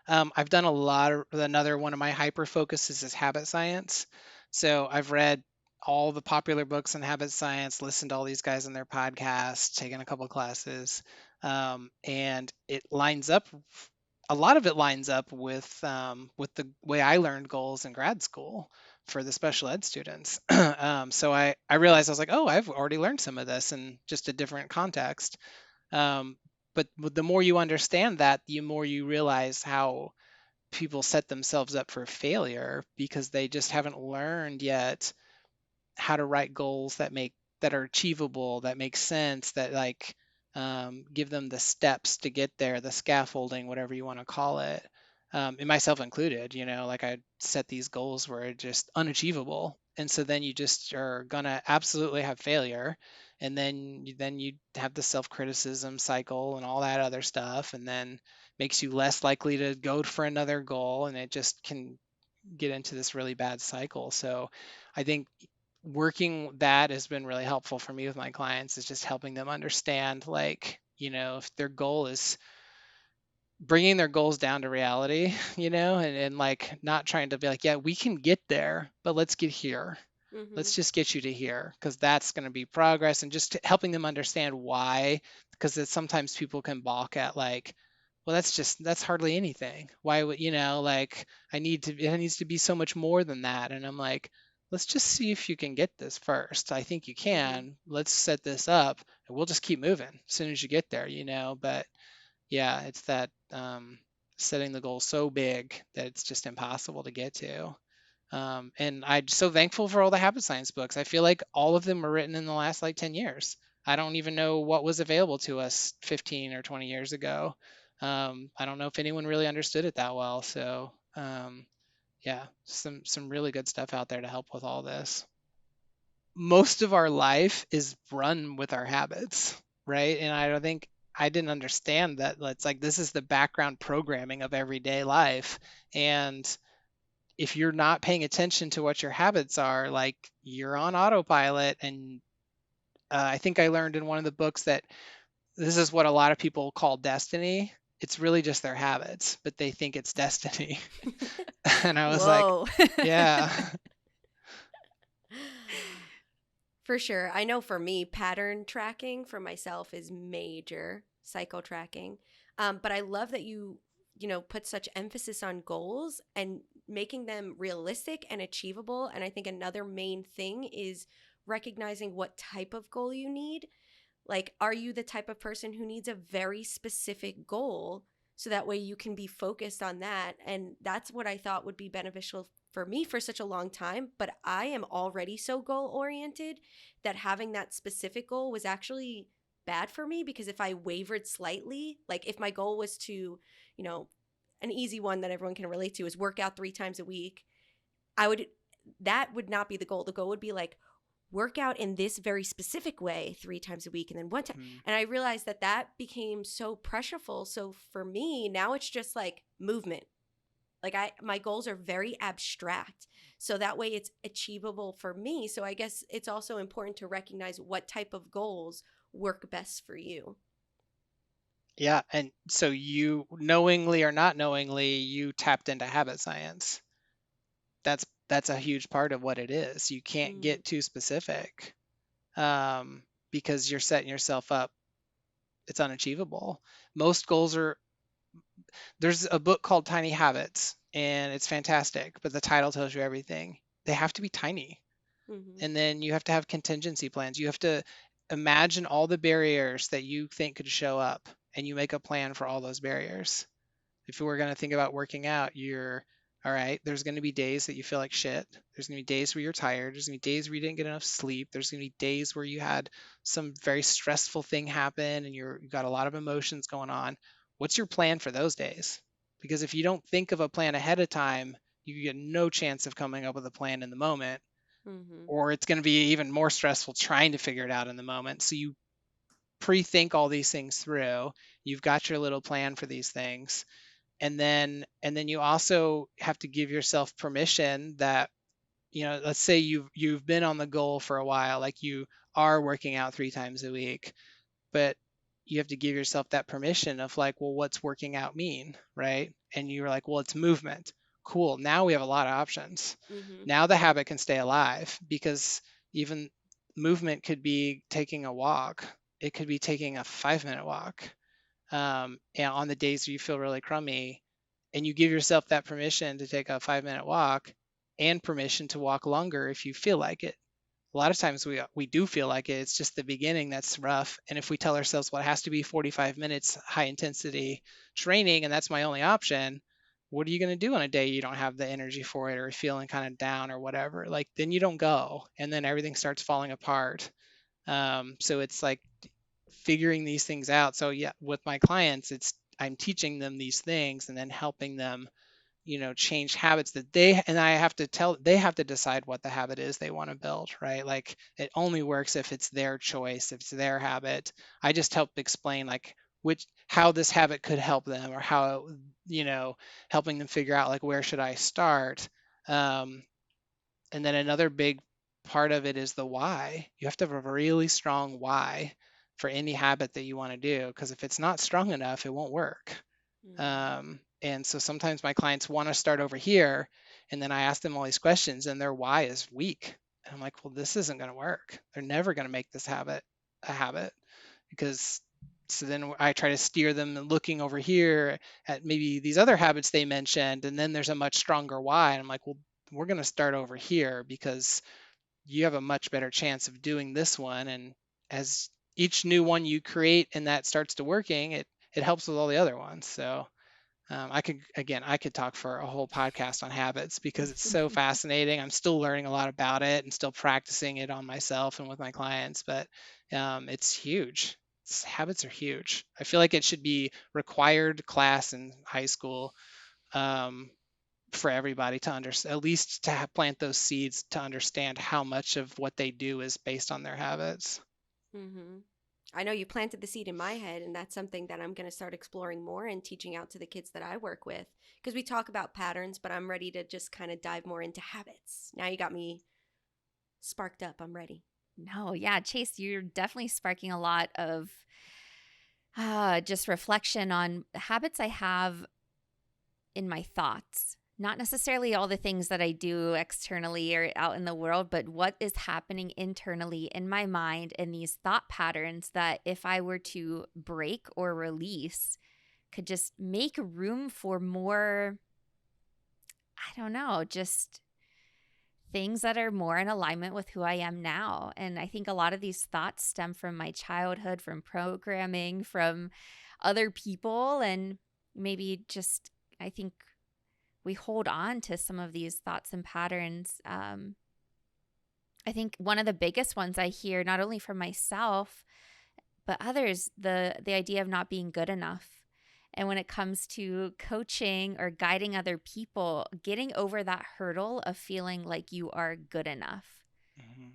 I've done a lot of another one of my hyper focuses is habit science. So I've read all the popular books on habit science, listened to all these guys on their podcasts, taken a couple classes, and it lines up. A lot of it lines up with the way I learned goals in grad school for the special ed students. So I realized I was like, oh, I've already learned some of this in just a different context. Um, but the more you understand that, the more you realize how people set themselves up for failure because they just haven't learned yet how to write goals that are achievable, that make sense, that like give them the steps to get there, the scaffolding, whatever you want to call it. And myself included, like I set these goals where it's just unachievable. And so then you just are gonna absolutely have failure. and then you have the self-criticism cycle and all that other stuff, and then makes you less likely to go for another goal, and it just can get into this really bad cycle. So I think working that has been really helpful for me with my clients, is just helping them understand, like, if their goal is bringing their goals down to reality, and like not trying to be like, yeah, we can get there, but let's get here. Mm-hmm. Let's just get you to here, because that's going to be progress, and just helping them understand why, because sometimes people can balk at, like, well, that's hardly anything. Why would, like, it needs to be so much more than that. And I'm like, let's just see if you can get this first. I think you Mm-hmm. can. Let's set this up and we'll just keep moving as soon as you get there, but yeah, it's that setting the goal so big that it's just impossible to get to. And I'm so thankful for all the habit science books. I feel like all of them were written in the last like 10 years. I don't even know what was available to us 15 or 20 years ago. I don't know if anyone really understood it that well. So yeah, some really good stuff out there to help with all this. Most of our life is run with our habits, right? And I don't think I didn't understand that. It's like this is the background programming of everyday life. And if you're not paying attention to what your habits are, like, you're on autopilot. And I think I learned in one of the books that this is what a lot of people call destiny. It's really just their habits, but they think it's destiny. And I was like, Whoa. yeah. For sure. I know for me, pattern tracking for myself is major, cycle tracking. But I love that put such emphasis on goals and making them realistic and achievable. And I think another main thing is recognizing what type of goal you need. Like, are you the type of person who needs a very specific goal so that way you can be focused on that? And that's what I thought would be beneficial for me for such a long time. But I am already so goal oriented that having that specific goal was actually bad for me, because if I wavered slightly, like if my goal was to, you know, an easy one that everyone can relate to is work out 3 times a week, I would, that would not be the goal. The goal would be like, work out in this very specific way 3 times a week and then one time. Mhm. And I realized that that became so pressureful. So for me, now it's just like movement. Like my goals are very abstract. So that way it's achievable for me. So I guess it's also important to recognize what type of goals work best for you. Yeah, and so you, knowingly or not knowingly, you tapped into habit science. That's a huge part of what it is. You can't Mm-hmm. get too specific, um, because you're setting yourself up. It's unachievable. Most goals are. There's a book called Tiny Habits, and it's fantastic, but the title tells you everything. They have to be tiny, Mm-hmm. and then you have to have contingency plans. You have to imagine all the barriers that you think could show up, and you make a plan for all those barriers. If we're going to think about working out, you're all right. There's going to be days that you feel like shit. There's going to be days where you're tired. There's going to be days where you didn't get enough sleep. There's going to be days where you had some very stressful thing happen and you've got a lot of emotions going on. What's your plan for those days? Because if you don't think of a plan ahead of time, you get no chance of coming up with a plan in the moment, Mm-hmm. or it's going to be even more stressful trying to figure it out in the moment. So you pre-think all these things through. You've got your little plan for these things, and then you also have to give yourself permission that, let's say you've been on the goal for a while, like you are working out 3 times a week, but you have to give yourself that permission of like, well, what's working out mean, right? And you're like, well, it's movement. Cool, now we have a lot of options. Mm-hmm. Now the habit can stay alive, because even movement could be taking a walk. It could be taking a 5-minute walk, and on the days where you feel really crummy, and you give yourself that permission to take a 5-minute walk, and permission to walk longer if you feel like it. A lot of times we do feel like it. It's just the beginning that's rough. And if we tell ourselves, well, it has to be 45 minutes high intensity training, and that's my only option, what are you going to do on a day you don't have the energy for it, or feeling kind of down or whatever? Like, then you don't go, and then everything starts falling apart. So it's like figuring these things out. So yeah, with my clients, it's I'm teaching them these things and then helping them change habits that I have to they have to decide what the habit is they want to build, right? Like it only works if it's their choice, if it's their habit. I just help explain like how this habit could help them, or how, helping them figure out like where should I start. Um, and then another big part of it is the why. You have to have a really strong why for any habit that you want to do, because if it's not strong enough, it won't work. And so sometimes my clients want to start over here, and then I ask them all these questions, and their why is weak. And I'm like, well, this isn't going to work. They're never going to make this habit a habit, because so then I try to steer them and looking over here at maybe these other habits they mentioned, and then there's a much stronger why. And I'm like, well, we're going to start over here because you have a much better chance of doing this one. And as each new one you create and that starts to working, it helps with all the other ones. So I could talk for a whole podcast on habits because it's so fascinating. I'm still learning a lot about it and still practicing it on myself and with my clients, but it's huge. Habits are huge. I feel like it should be required class in high school, for everybody to understand, at least to plant those seeds to understand how much of what they do is based on their habits. Mm-hmm. I know you planted the seed in my head, and that's something that I'm going to start exploring more and teaching out to the kids that I work with. Because we talk about patterns, but I'm ready to just kind of dive more into habits. Now you got me sparked up. I'm ready. No, yeah, Chase, you're definitely sparking a lot of just reflection on habits I have in my thoughts. Not necessarily all the things that I do externally or out in the world, but what is happening internally in my mind and these thought patterns that if I were to break or release, could just make room for more, I don't know, just things that are more in alignment with who I am now. And I think a lot of these thoughts stem from my childhood, from programming, from other people, and maybe just, I think we hold on to some of these thoughts and patterns. I think one of the biggest ones I hear, not only from myself, but others, the idea of not being good enough. And when it comes to coaching or guiding other people, getting over that hurdle of feeling like you are good enough. Mm-hmm.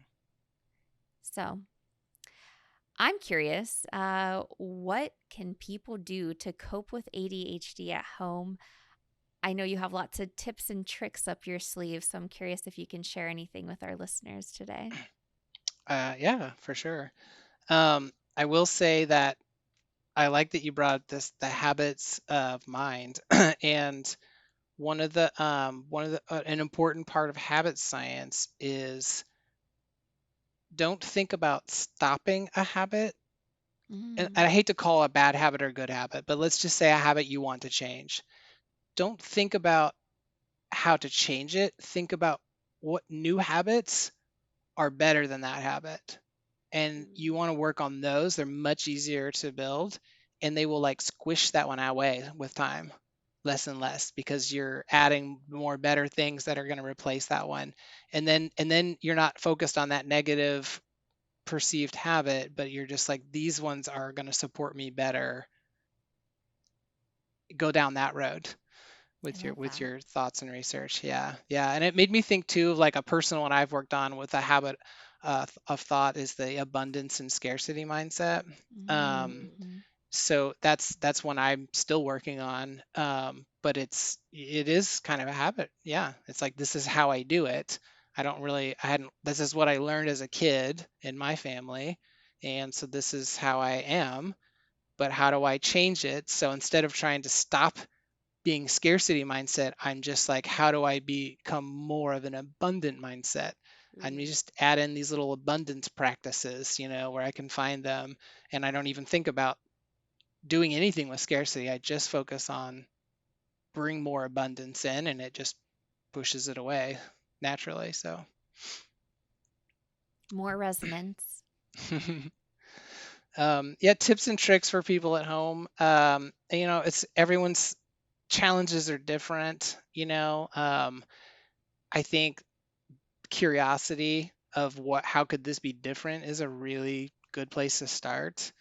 So I'm curious, what can people do to cope with ADHD at home? I know you have lots of tips and tricks up your sleeve, so I'm curious if you can share anything with our listeners today. Yeah, for sure. I will say that I like that you brought the habits of mind, and an important part of habit science is don't think about stopping a habit. And Mm, I hate to call a bad habit or a good habit, but let's just say a habit you want to change. Don't think about how to change it. Think about what new habits are better than that habit. And you want to work on those. They're much easier to build, and they will like squish that one away with time, less and less, because you're adding more better things that are going to replace that one. And then you're not focused on that negative perceived habit, but you're just like, these ones are going to support me better. Go down that road I with your love that. thoughts and research. Yeah, and it made me think too of like a personal one I've worked on with a habit of thought is the abundance and scarcity mindset. um, Mm-hmm. so that's one I'm still working on, but it is kind of a habit. Yeah, it's like, this is how I do it. I hadn't This is what I learned as a kid in my family, and so this is how I am. But how do I change it? So instead of trying to stop being scarcity mindset, I'm just like, how do I become more of an abundant mindset? And we Mm-hmm. just add in these little abundance practices, where I can find them, and I don't even think about doing anything with scarcity. I just focus on bring more abundance in, and it just pushes it away naturally. So More resonance. yeah, tips and tricks for people at home. It's everyone's challenges are different. I think curiosity of how could this be different is a really good place to start.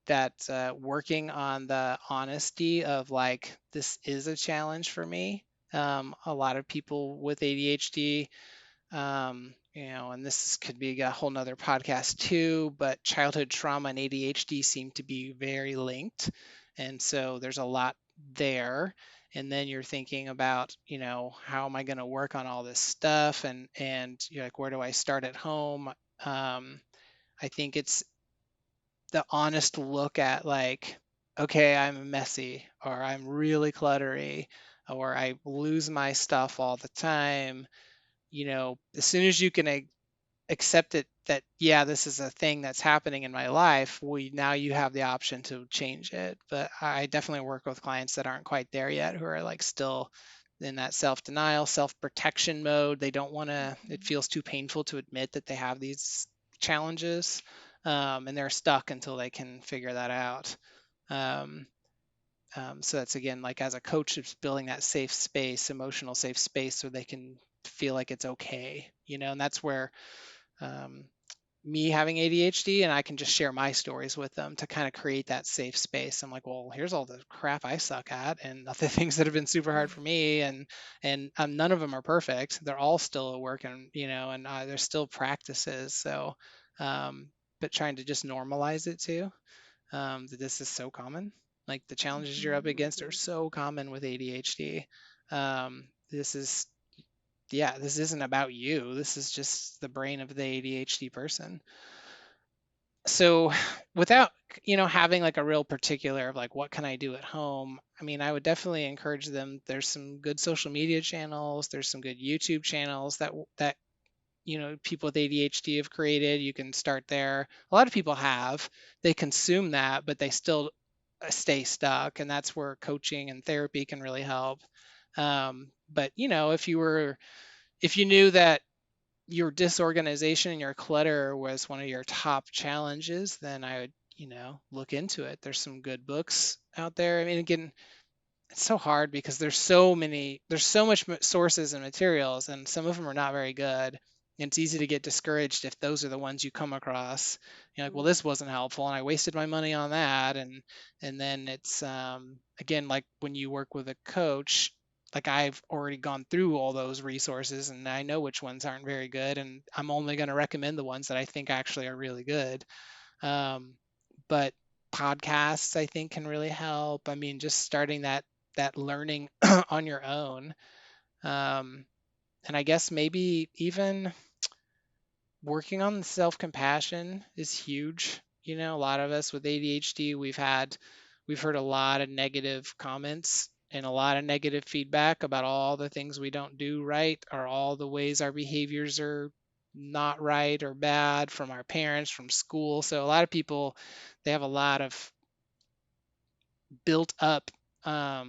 that working on the honesty of like, this is a challenge for me. A lot of people with ADHD, and this could be a whole nother podcast too, but childhood trauma and ADHD seem to be very linked. And so there's a lot there. And then you're thinking about, how am I going to work on all this stuff? And you're like, where do I start at home? I think it's the honest look at like, okay, I'm messy, or I'm really cluttery, or I lose my stuff all the time. As soon as you can accept it that, yeah, this is a thing that's happening in my life, now you have the option to change it. But I definitely work with clients that aren't quite there yet, who are like still in that self-denial, self-protection mode. They don't want to, it feels too painful to admit that they have these challenges, and they're stuck until they can figure that out. um, so that's, again, like, as a coach, it's building that safe space, emotional safe space, so they can feel like it's okay, and that's where, um, me having ADHD, and I can just share my stories with them to kind of create that safe space. I'm like, well, here's all the crap I suck at, and the things that have been super hard for me, and none of them are perfect. They're all still a work, and and there's still practices. So, um, but trying to just normalize it too. That this is so common. Like, the challenges you're up against are so common with ADHD. This is Yeah, this isn't about you. This is just the brain of the ADHD person. So without, having like a real particular of like, what can I do at home? I mean, I would definitely encourage them. There's some good social media channels. There's some good YouTube channels that people with ADHD have created. You can start there. A lot of people have. They consume that, but they still stay stuck, and that's where coaching and therapy can really help. But if you knew that your disorganization and your clutter was one of your top challenges, then I would, look into it. There's some good books out there. I mean, again, it's so hard because there's so much sources and materials, and some of them are not very good. And it's easy to get discouraged if those are the ones you come across. You're like, well, this wasn't helpful, and I wasted my money on that. And then it's, again, like when you work with a coach, like, I've already gone through all those resources, and I know which ones aren't very good, and I'm only going to recommend the ones that I think actually are really good. But podcasts, I think, can really help. I mean, just starting that learning on your own. And I guess maybe even working on self-compassion is huge. A lot of us with ADHD, we've heard a lot of negative comments and a lot of negative feedback about all the things we don't do right, or all the ways our behaviors are not right or bad, from our parents, from school. So a lot of people, they have a lot of built up, yeah,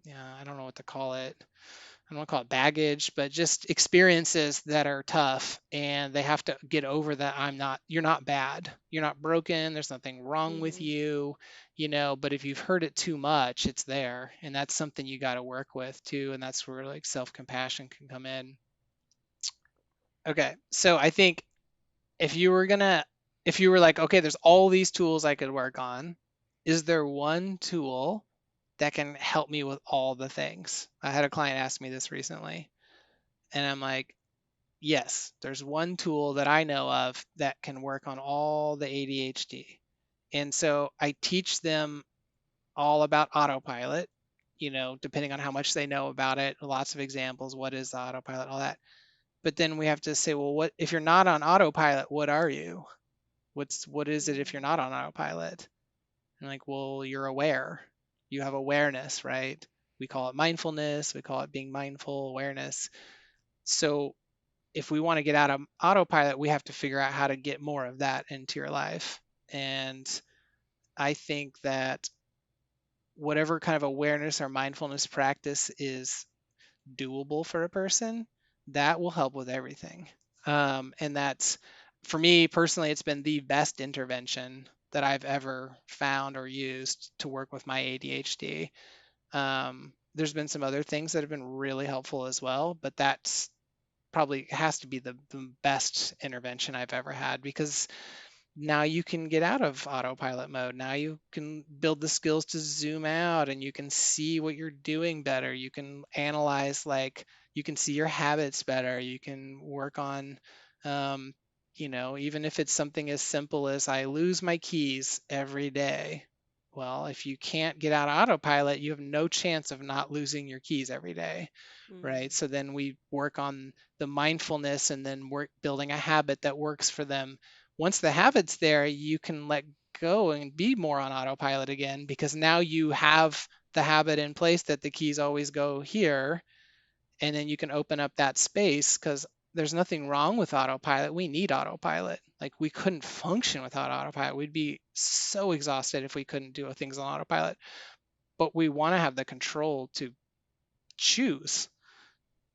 I don't know what to call it. I don't want to call it baggage, but just experiences that are tough, and they have to get over that. You're not bad. You're not broken. There's nothing wrong with Mm-hmm. you, but if you've heard it too much, it's there. And that's something you got to work with too. And that's where like self-compassion can come in. Okay. So I think if you were like, okay, there's all these tools I could work on, is there one tool that can help me with all the things? I had a client ask me this recently, and I'm like, yes, there's one tool that I know of that can work on all the ADHD. And so I teach them all about autopilot, depending on how much they know about it, lots of examples, what is the autopilot, all that. But then we have to say, well, what if you're not on autopilot, what are you? What is it if you're not on autopilot? And like, well, you're aware. You have awareness, right? We call it mindfulness, we call it being mindful, awareness. So if we want to get out of autopilot, we have to figure out how to get more of that into your life. And I think that whatever kind of awareness or mindfulness practice is doable for a person, that will help with everything. And that's, for me personally, it's been the best intervention that I've ever found or used to work with my ADHD. There's been some other things that have been really helpful as well, but that's probably has to be the best intervention I've ever had, because now you can get out of autopilot mode. Now you can build the skills to zoom out and you can see what you're doing better. You can analyze, like, you can see your habits better. You can work on, um, even if it's something as simple as I lose my keys every day. Well, if you can't get out of autopilot, you have no chance of not losing your keys every day, right? Mm. So then we work on the mindfulness and then work building a habit that works for them. Once the habit's there, you can let go and be more on autopilot again, because now you have the habit in place that the keys always go here, and then you can open up that space, because there's nothing wrong with autopilot. We need autopilot. Like, we couldn't function without autopilot. We'd be so exhausted if we couldn't do things on autopilot. But we want to have the control to choose,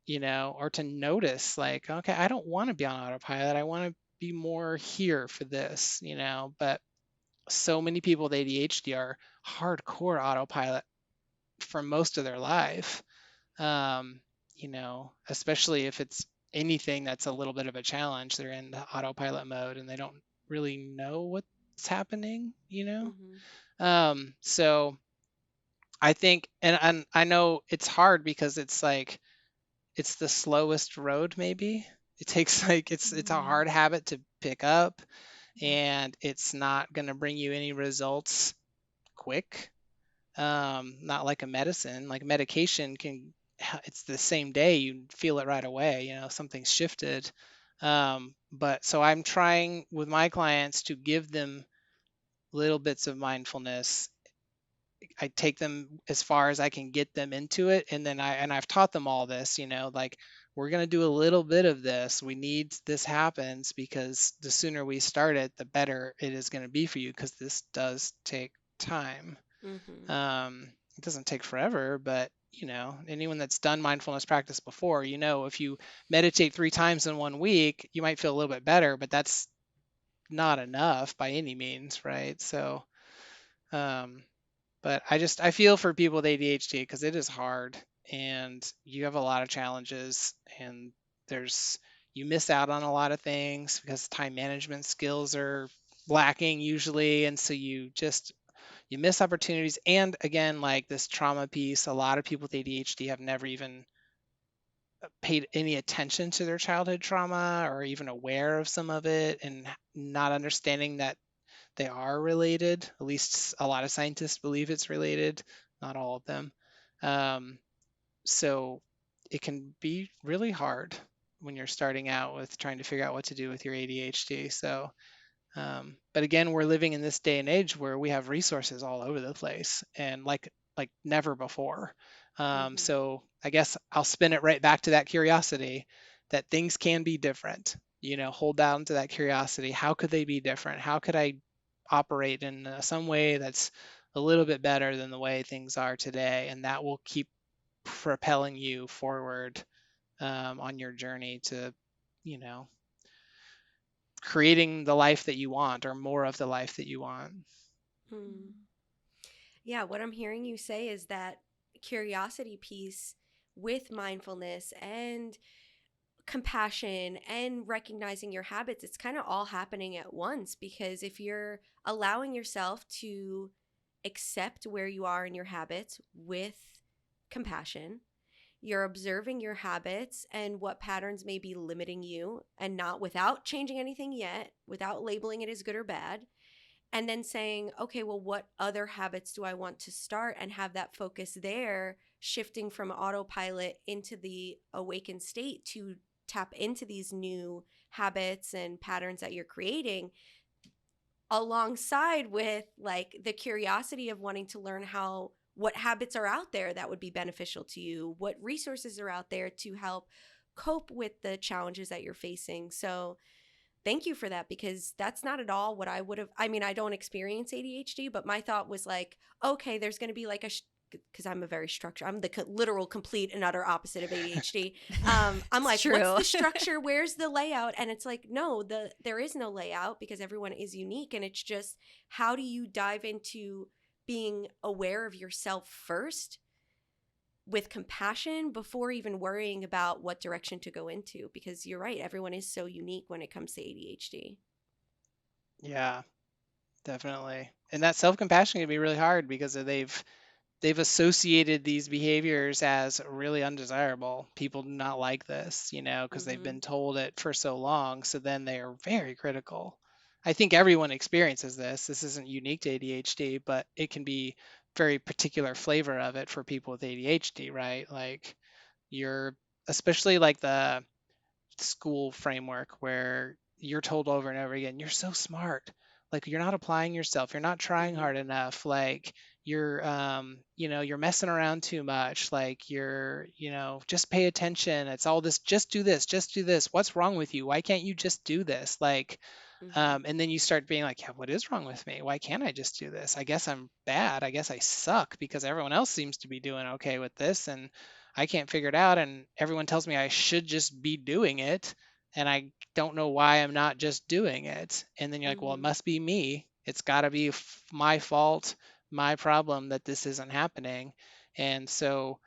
or to notice, like, okay, I don't want to be on autopilot. I want to be more here for this, but so many people with ADHD are hardcore autopilot for most of their life. Um, Especially if it's anything that's a little bit of a challenge, they're in the autopilot mode and they don't really know what's happening. Mhm. So I think, and I know it's hard because it's like, it's the slowest road maybe. It takes like, it's a hard habit to pick up, Yeah. and it's not going to bring you any results quick. Not like a medicine. Like medication can, it's the same day, you feel it right away, something's shifted. But so I'm trying with my clients to give them little bits of mindfulness. I take them as far as I can get them into it, and then I've taught them all this, like, we're going to do a little bit of this. We need this happens, because the sooner we start it, the better it is going to be for you, because this does take time. Mhm. It doesn't take forever, but anyone that's done mindfulness practice before, if you meditate 3 times in one week, you might feel a little bit better, but that's not enough by any means, right? So, um, but I feel for people with ADHD, because it is hard and you have a lot of challenges, and there's you miss out on a lot of things because time management skills are lacking usually, and so you miss opportunities. And again, like this trauma piece, a lot of people with ADHD have never even paid any attention to their childhood trauma or even aware of some of it, and not understanding that they are related. At least a lot of scientists believe it's related, not all of them. Um, so it can be really hard when you're starting out with trying to figure out what to do with your ADHD. So, but again, we're living in this day and age where we have resources all over the place, and like never before. Mhm. So I guess I'll spin it right back to that curiosity, that things can be different. Hold down to that curiosity. How could they be different? How could I operate in some way that's a little bit better than the way things are today? And that will keep propelling you forward, on your journey to, you know, creating the life that you want, or more of the life that you want. Hmm. Yeah, what I'm hearing you say is that curiosity piece with mindfulness and compassion and recognizing your habits, it's kind of all happening at once. Because if you're allowing yourself to accept where you are in your habits with compassion, you're observing your habits and what patterns may be limiting you, and not without changing anything yet, without labeling it as good or bad, and then saying, okay, well, what other habits do I want to start, and have that focus there, shifting from autopilot into the awakened state to tap into these new habits and patterns that you're creating, alongside with like the curiosity of wanting to learn how what habits are out there that would be beneficial to you, what resources are out there to help cope with the challenges that you're facing. So thank you for that, because that's not at all what I would have. I mean, I don't experience ADHD, but my thought was like, okay, there's going to be like a because I'm a very structured. I'm the literal complete and utter opposite of ADHD. I'm It's like, what's true. the structure? Where's the layout? And it's like, no, there is no layout, because everyone is unique, and it's just how do you dive into being aware of yourself first with compassion before even worrying about what direction to go into, because you're right, everyone is so unique when it comes to ADHD. Yeah, definitely. And that self-compassion can be really hard because they've associated these behaviors as really undesirable. People do not like this, because they've Mm-hmm. been told it for so long. So then they are very critical. I think everyone experiences this. This isn't unique to ADHD, but it can be very particular flavor of it for people with ADHD, right? Like you're, especially like the school framework where you're told over and over again, you're so smart. Like you're not applying yourself. You're not trying Mm-hmm. hard enough. Like you're messing around too much. Like just pay attention. It's all this, just do this, just do this. What's wrong with you? Why can't you just do this? Like, Mm-hmm. and then you start being like, yeah, what is wrong with me? Why can't I just do this? I guess I'm bad. I guess I suck because everyone else seems to be doing okay with this and I can't figure it out. And everyone tells me I should just be doing it. And I don't know why I'm not just doing it. And then you're like, well, it Mm-hmm. must be me. It's got to be my fault, my problem that this isn't happening. And so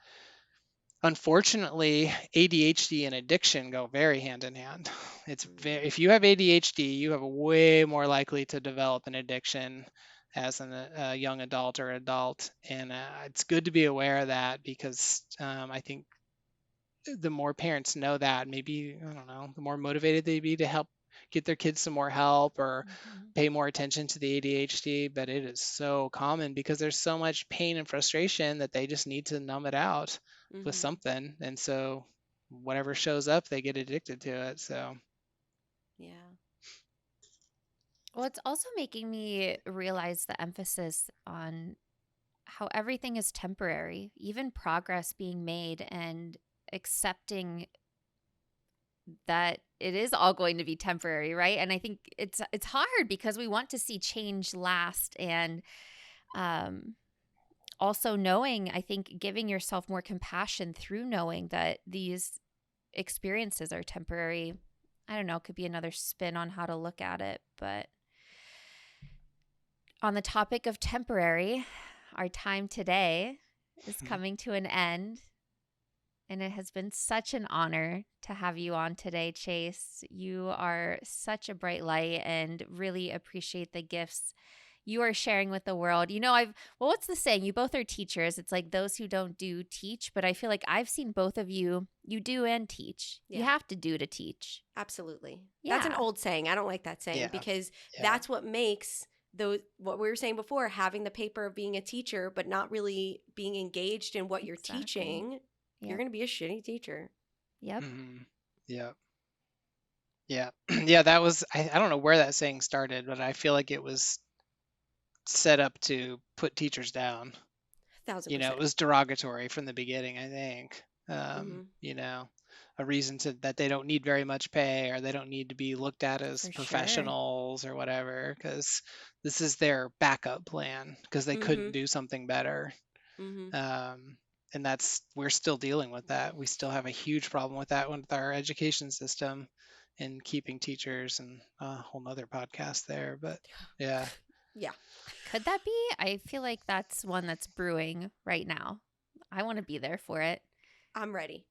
unfortunately, ADHD and addiction go very hand in hand. If you have ADHD, you have a way more likely to develop an addiction as a young adult or adult, and it's good to be aware of that because I think the more parents know that, maybe I don't know, the more motivated they be to help get their kids some more help or Mhm. pay more attention to the ADHD. But it is so common because there's so much pain and frustration that they just need to numb it out with Mm-hmm. something. And so whatever shows up, they get addicted to it. So Yeah. Well, it's also making me realize the emphasis on how everything is temporary, even progress being made, and accepting that it is all going to be temporary, right? And I think it's hard because we want to see change last, and um also knowing, I think giving yourself more compassion through knowing that these experiences are temporary. I don't know, could be another spin on how to look at it, but on the topic of temporary, our time today is coming to an end. And it has been such an honor to have you on today, Chase. You are such a bright light and really appreciate the gifts you are sharing with the world. What's the saying? You both are teachers. It's like those who don't do teach, but I feel like I've seen both of you, you do and teach. You Yeah. have to do to teach. Absolutely. That's an Yeah, old saying. I don't like that saying yeah, because yeah, that's what makes those, what we were saying before, having the paper of being a teacher but not really being engaged in what you're exactly. teaching, you're Yep. going to be a shitty teacher. Yep. yeah, yeah, yeah. That was I don't know where that saying started, but I feel like it was set up to put teachers down. It 1000%. was derogatory from the beginning, I think. Mm-hmm. A reason to that they don't need very much pay or they don't need to be looked at as For sure. professionals or whatever, because this is their backup plan because they Mm-hmm. couldn't do something better. Mm-hmm. Um, and we're still dealing with that. We still have a huge problem with that with our education system and keeping teachers and a whole nother podcast there. But yeah. Yeah, Could that be? I feel like that's one that's brewing right now. I want to be there for it. I'm ready.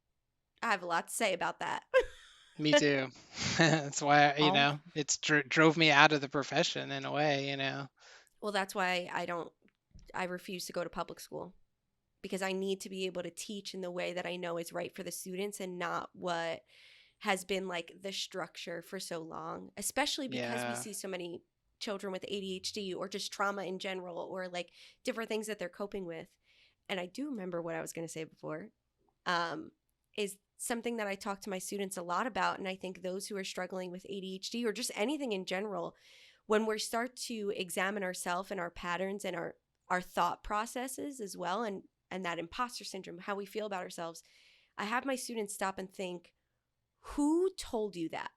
I have a lot to say about that. Me too. That's why, All it's drove me out of the profession in a way. Well, that's why I refuse to go to public school because I need to be able to teach in the way that I know is right for the students and not what has been like the structure for so long, especially because we Yeah. see so many children with ADHD or just trauma in general or like different things that they're coping with. And I do remember what I was going to say before, is something that I talk to my students a lot about. And I think those who are struggling with ADHD or just anything in general, when we start to examine ourselves and our patterns and our thought processes as well, and that imposter syndrome, how we feel about ourselves, I have my students stop and think, who told you that?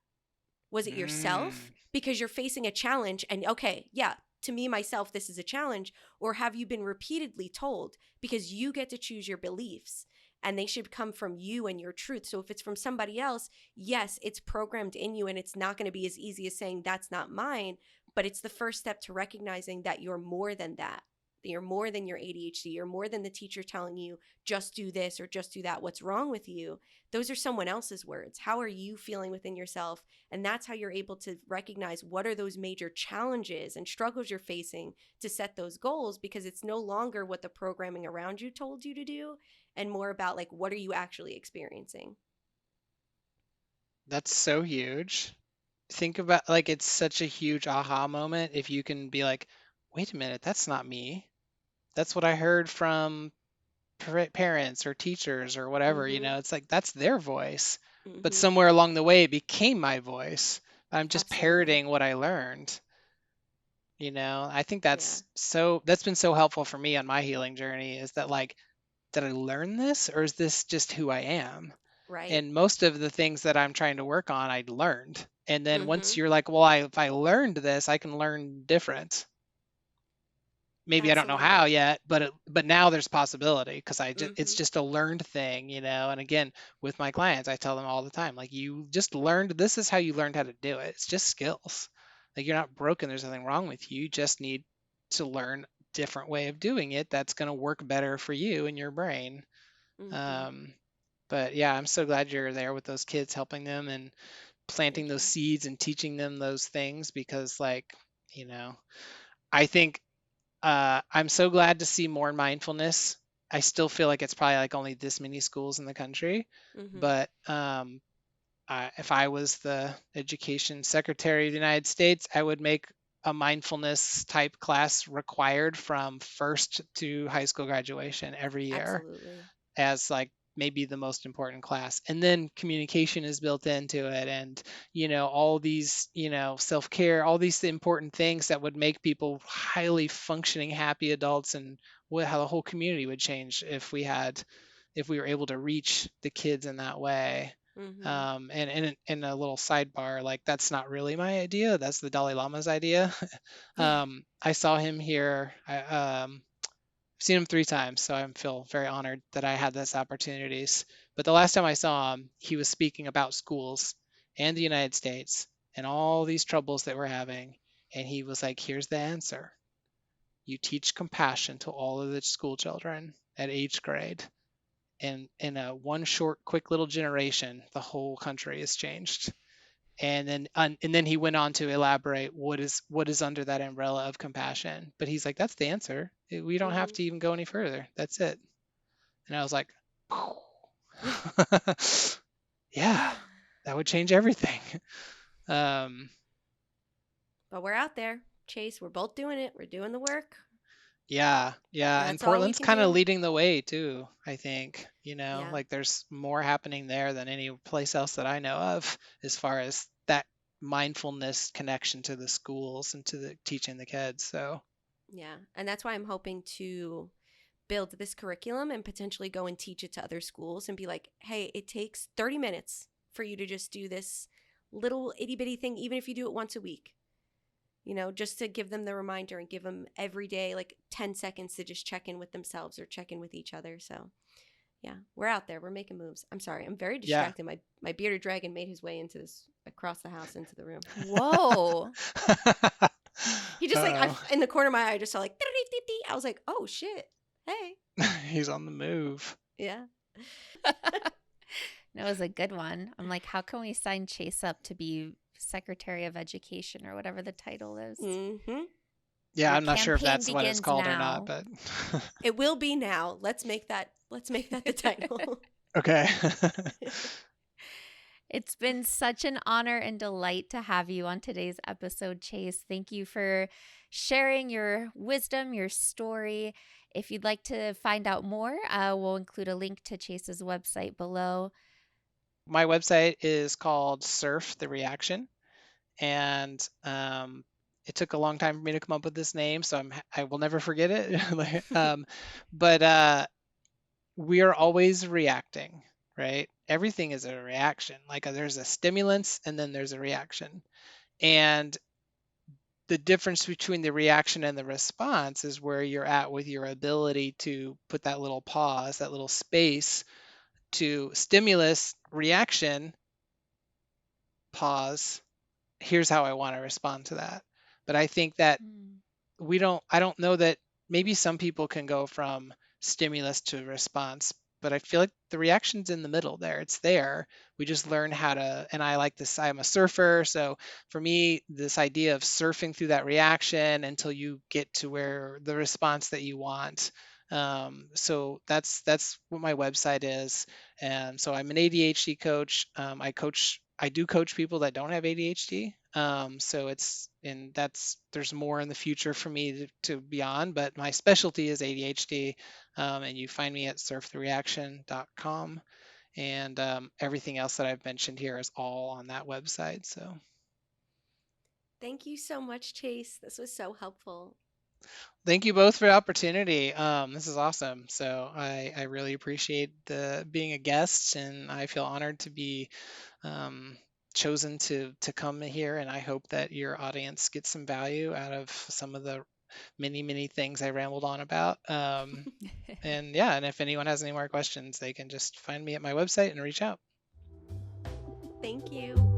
Was it yourself? Mm. Because you're facing a challenge and okay, yeah, to me, myself, this is a challenge. Or have you been repeatedly told? Because you get to choose your beliefs and they should come from you and your truth. So if it's from somebody else, yes, it's programmed in you and it's not going to be as easy as saying that's not mine, but it's the first step to recognizing that you're more than that. that you're more than your ADHD, you're more than the teacher telling you just do this or just do that, what's wrong with you. Those are someone else's words. How are you feeling within yourself? And that's how you're able to recognize what are those major challenges and struggles you're facing to set those goals, because it's no longer what the programming around you told you to do and more about like what are you actually experiencing. That's so huge. Think about, like, it's such a huge aha moment if you can be like, wait a minute, that's not me. That's what I heard from parents or teachers or whatever, Mhm. it's like that's their voice. But Mhm. somewhere along the way it became my voice. I'm just Absolutely. parroting what I learned. I think Yeah. that's been so helpful for me on my healing journey, is that, like, did I learn this, or is this just who I am? Right. And most of the things that I'm trying to work on, I learned. And then once Mhm. you're like, well, if I learned this, I can learn different. Maybe I don't know how Absolutely. yet, but now there's possibility, because it's Mhm. just a learned thing. And again, with my clients, I tell them all the time, like, you just learned, this is how you learned how to do it. It's just skills. Like, you're not broken. There's nothing wrong with you. You just need to learn a different way of doing it that's going to work better for you and your brain. Mhm. Um, but yeah, I'm so glad you're there with those kids, helping them and planting Thank those you. seeds and teaching them those things, because, like, you know, I think I'm so glad to see more mindfulness. I still feel like it's probably like only this many schools in the country, Mhm. but if I was the education secretary of the United States, I would make a mindfulness type class required from first to high school graduation every year, Absolutely. as, like, maybe the most important class. And then communication is built into it, and all these, self-care, all these important things that would make people highly functioning happy adults, and how the whole community would change if we were able to reach the kids in that way. Mhm. And in a little sidebar, like, that's not really my idea, that's the Dalai Lama's idea. I saw him here. I've seen him 3 times, so I feel very honored that I had this opportunities. But the last time I saw him, he was speaking about schools and the United States and all these troubles that we're having. And he was like, here's the answer. You teach compassion to all of the school children at each grade. And in a one short, quick little generation, the whole country has changed. And then he went on to elaborate what is under that umbrella of compassion. But he's like, that's the answer. We don't have Mhm. to even go any further. That's it. And I was like, yeah, that would change everything. Um, But we're out there, Chase. We're both doing it. We're doing the work, yeah, and yeah. And that's all we Portland's can kind of do. leading the way too, I think. Yeah. Like, there's more happening there than any place else that I know of, as far as that mindfulness connection to the schools and to the teaching the kids. So Yeah. And that's why I'm hoping to build this curriculum and potentially go and teach it to other schools and be like, hey, it takes 30 minutes for you to just do this little itty bitty thing, even if you do it once a week, just to give them the reminder and give them every day like 10 seconds to just check in with themselves or check in with each other. So, yeah, we're out there. We're making moves. I'm sorry. I'm very yeah. distracted. My bearded dragon made his way into this across the house into the room. Whoa. He just like Oh, in the corner of my eye, I just saw like I was like, oh shit, hey, he's on the move. yeah. That was a good one. I'm like, how can we sign Chase up to be Secretary of Education or whatever the title is? Mm-hmm. Yeah, Your I'm not sure if campaign that's what it's begins called or not, now. but It will be now. Let's make that. Let's make that the title. okay. It's been such an honor and delight to have you on today's episode, Chase. Thank you for sharing your wisdom, your story. If you'd like to find out more, we'll include a link to Chase's website below. My website is called Surf the Reaction, and it took a long time for me to come up with this name, so I will never forget it. But we are always reacting, right? Everything is a reaction. Like, there's a stimulus and then there's a reaction. And the difference between the reaction and the response is where you're at with your ability to put that little pause, that little space to stimulus, reaction, pause. Here's how I want to respond to that. But I think that Mm. I don't know that maybe some people can go from stimulus to response, but I feel like the reaction's in the middle there. It's there. We just learn how to, and I like this, I'm a surfer. So for me, this idea of surfing through that reaction until you get to where the response that you want. So that's what my website is. And so I'm an ADHD coach. I do coach people that don't have ADHD. So it's and that's there's more in the future for me to be on, but my specialty is ADHD. And you find me at surfthereaction.com, and everything else that I've mentioned here is all on that website. So Thank you so much, Chase. This was so helpful. thank you both for the opportunity. This is awesome. So I really appreciate the being a guest, and I feel honored to be um, chosen to come here. And I hope that your audience gets some value out of some of the many things I rambled on about. And yeah, and if anyone has any more questions, they can just find me at my website and reach out. Thank you.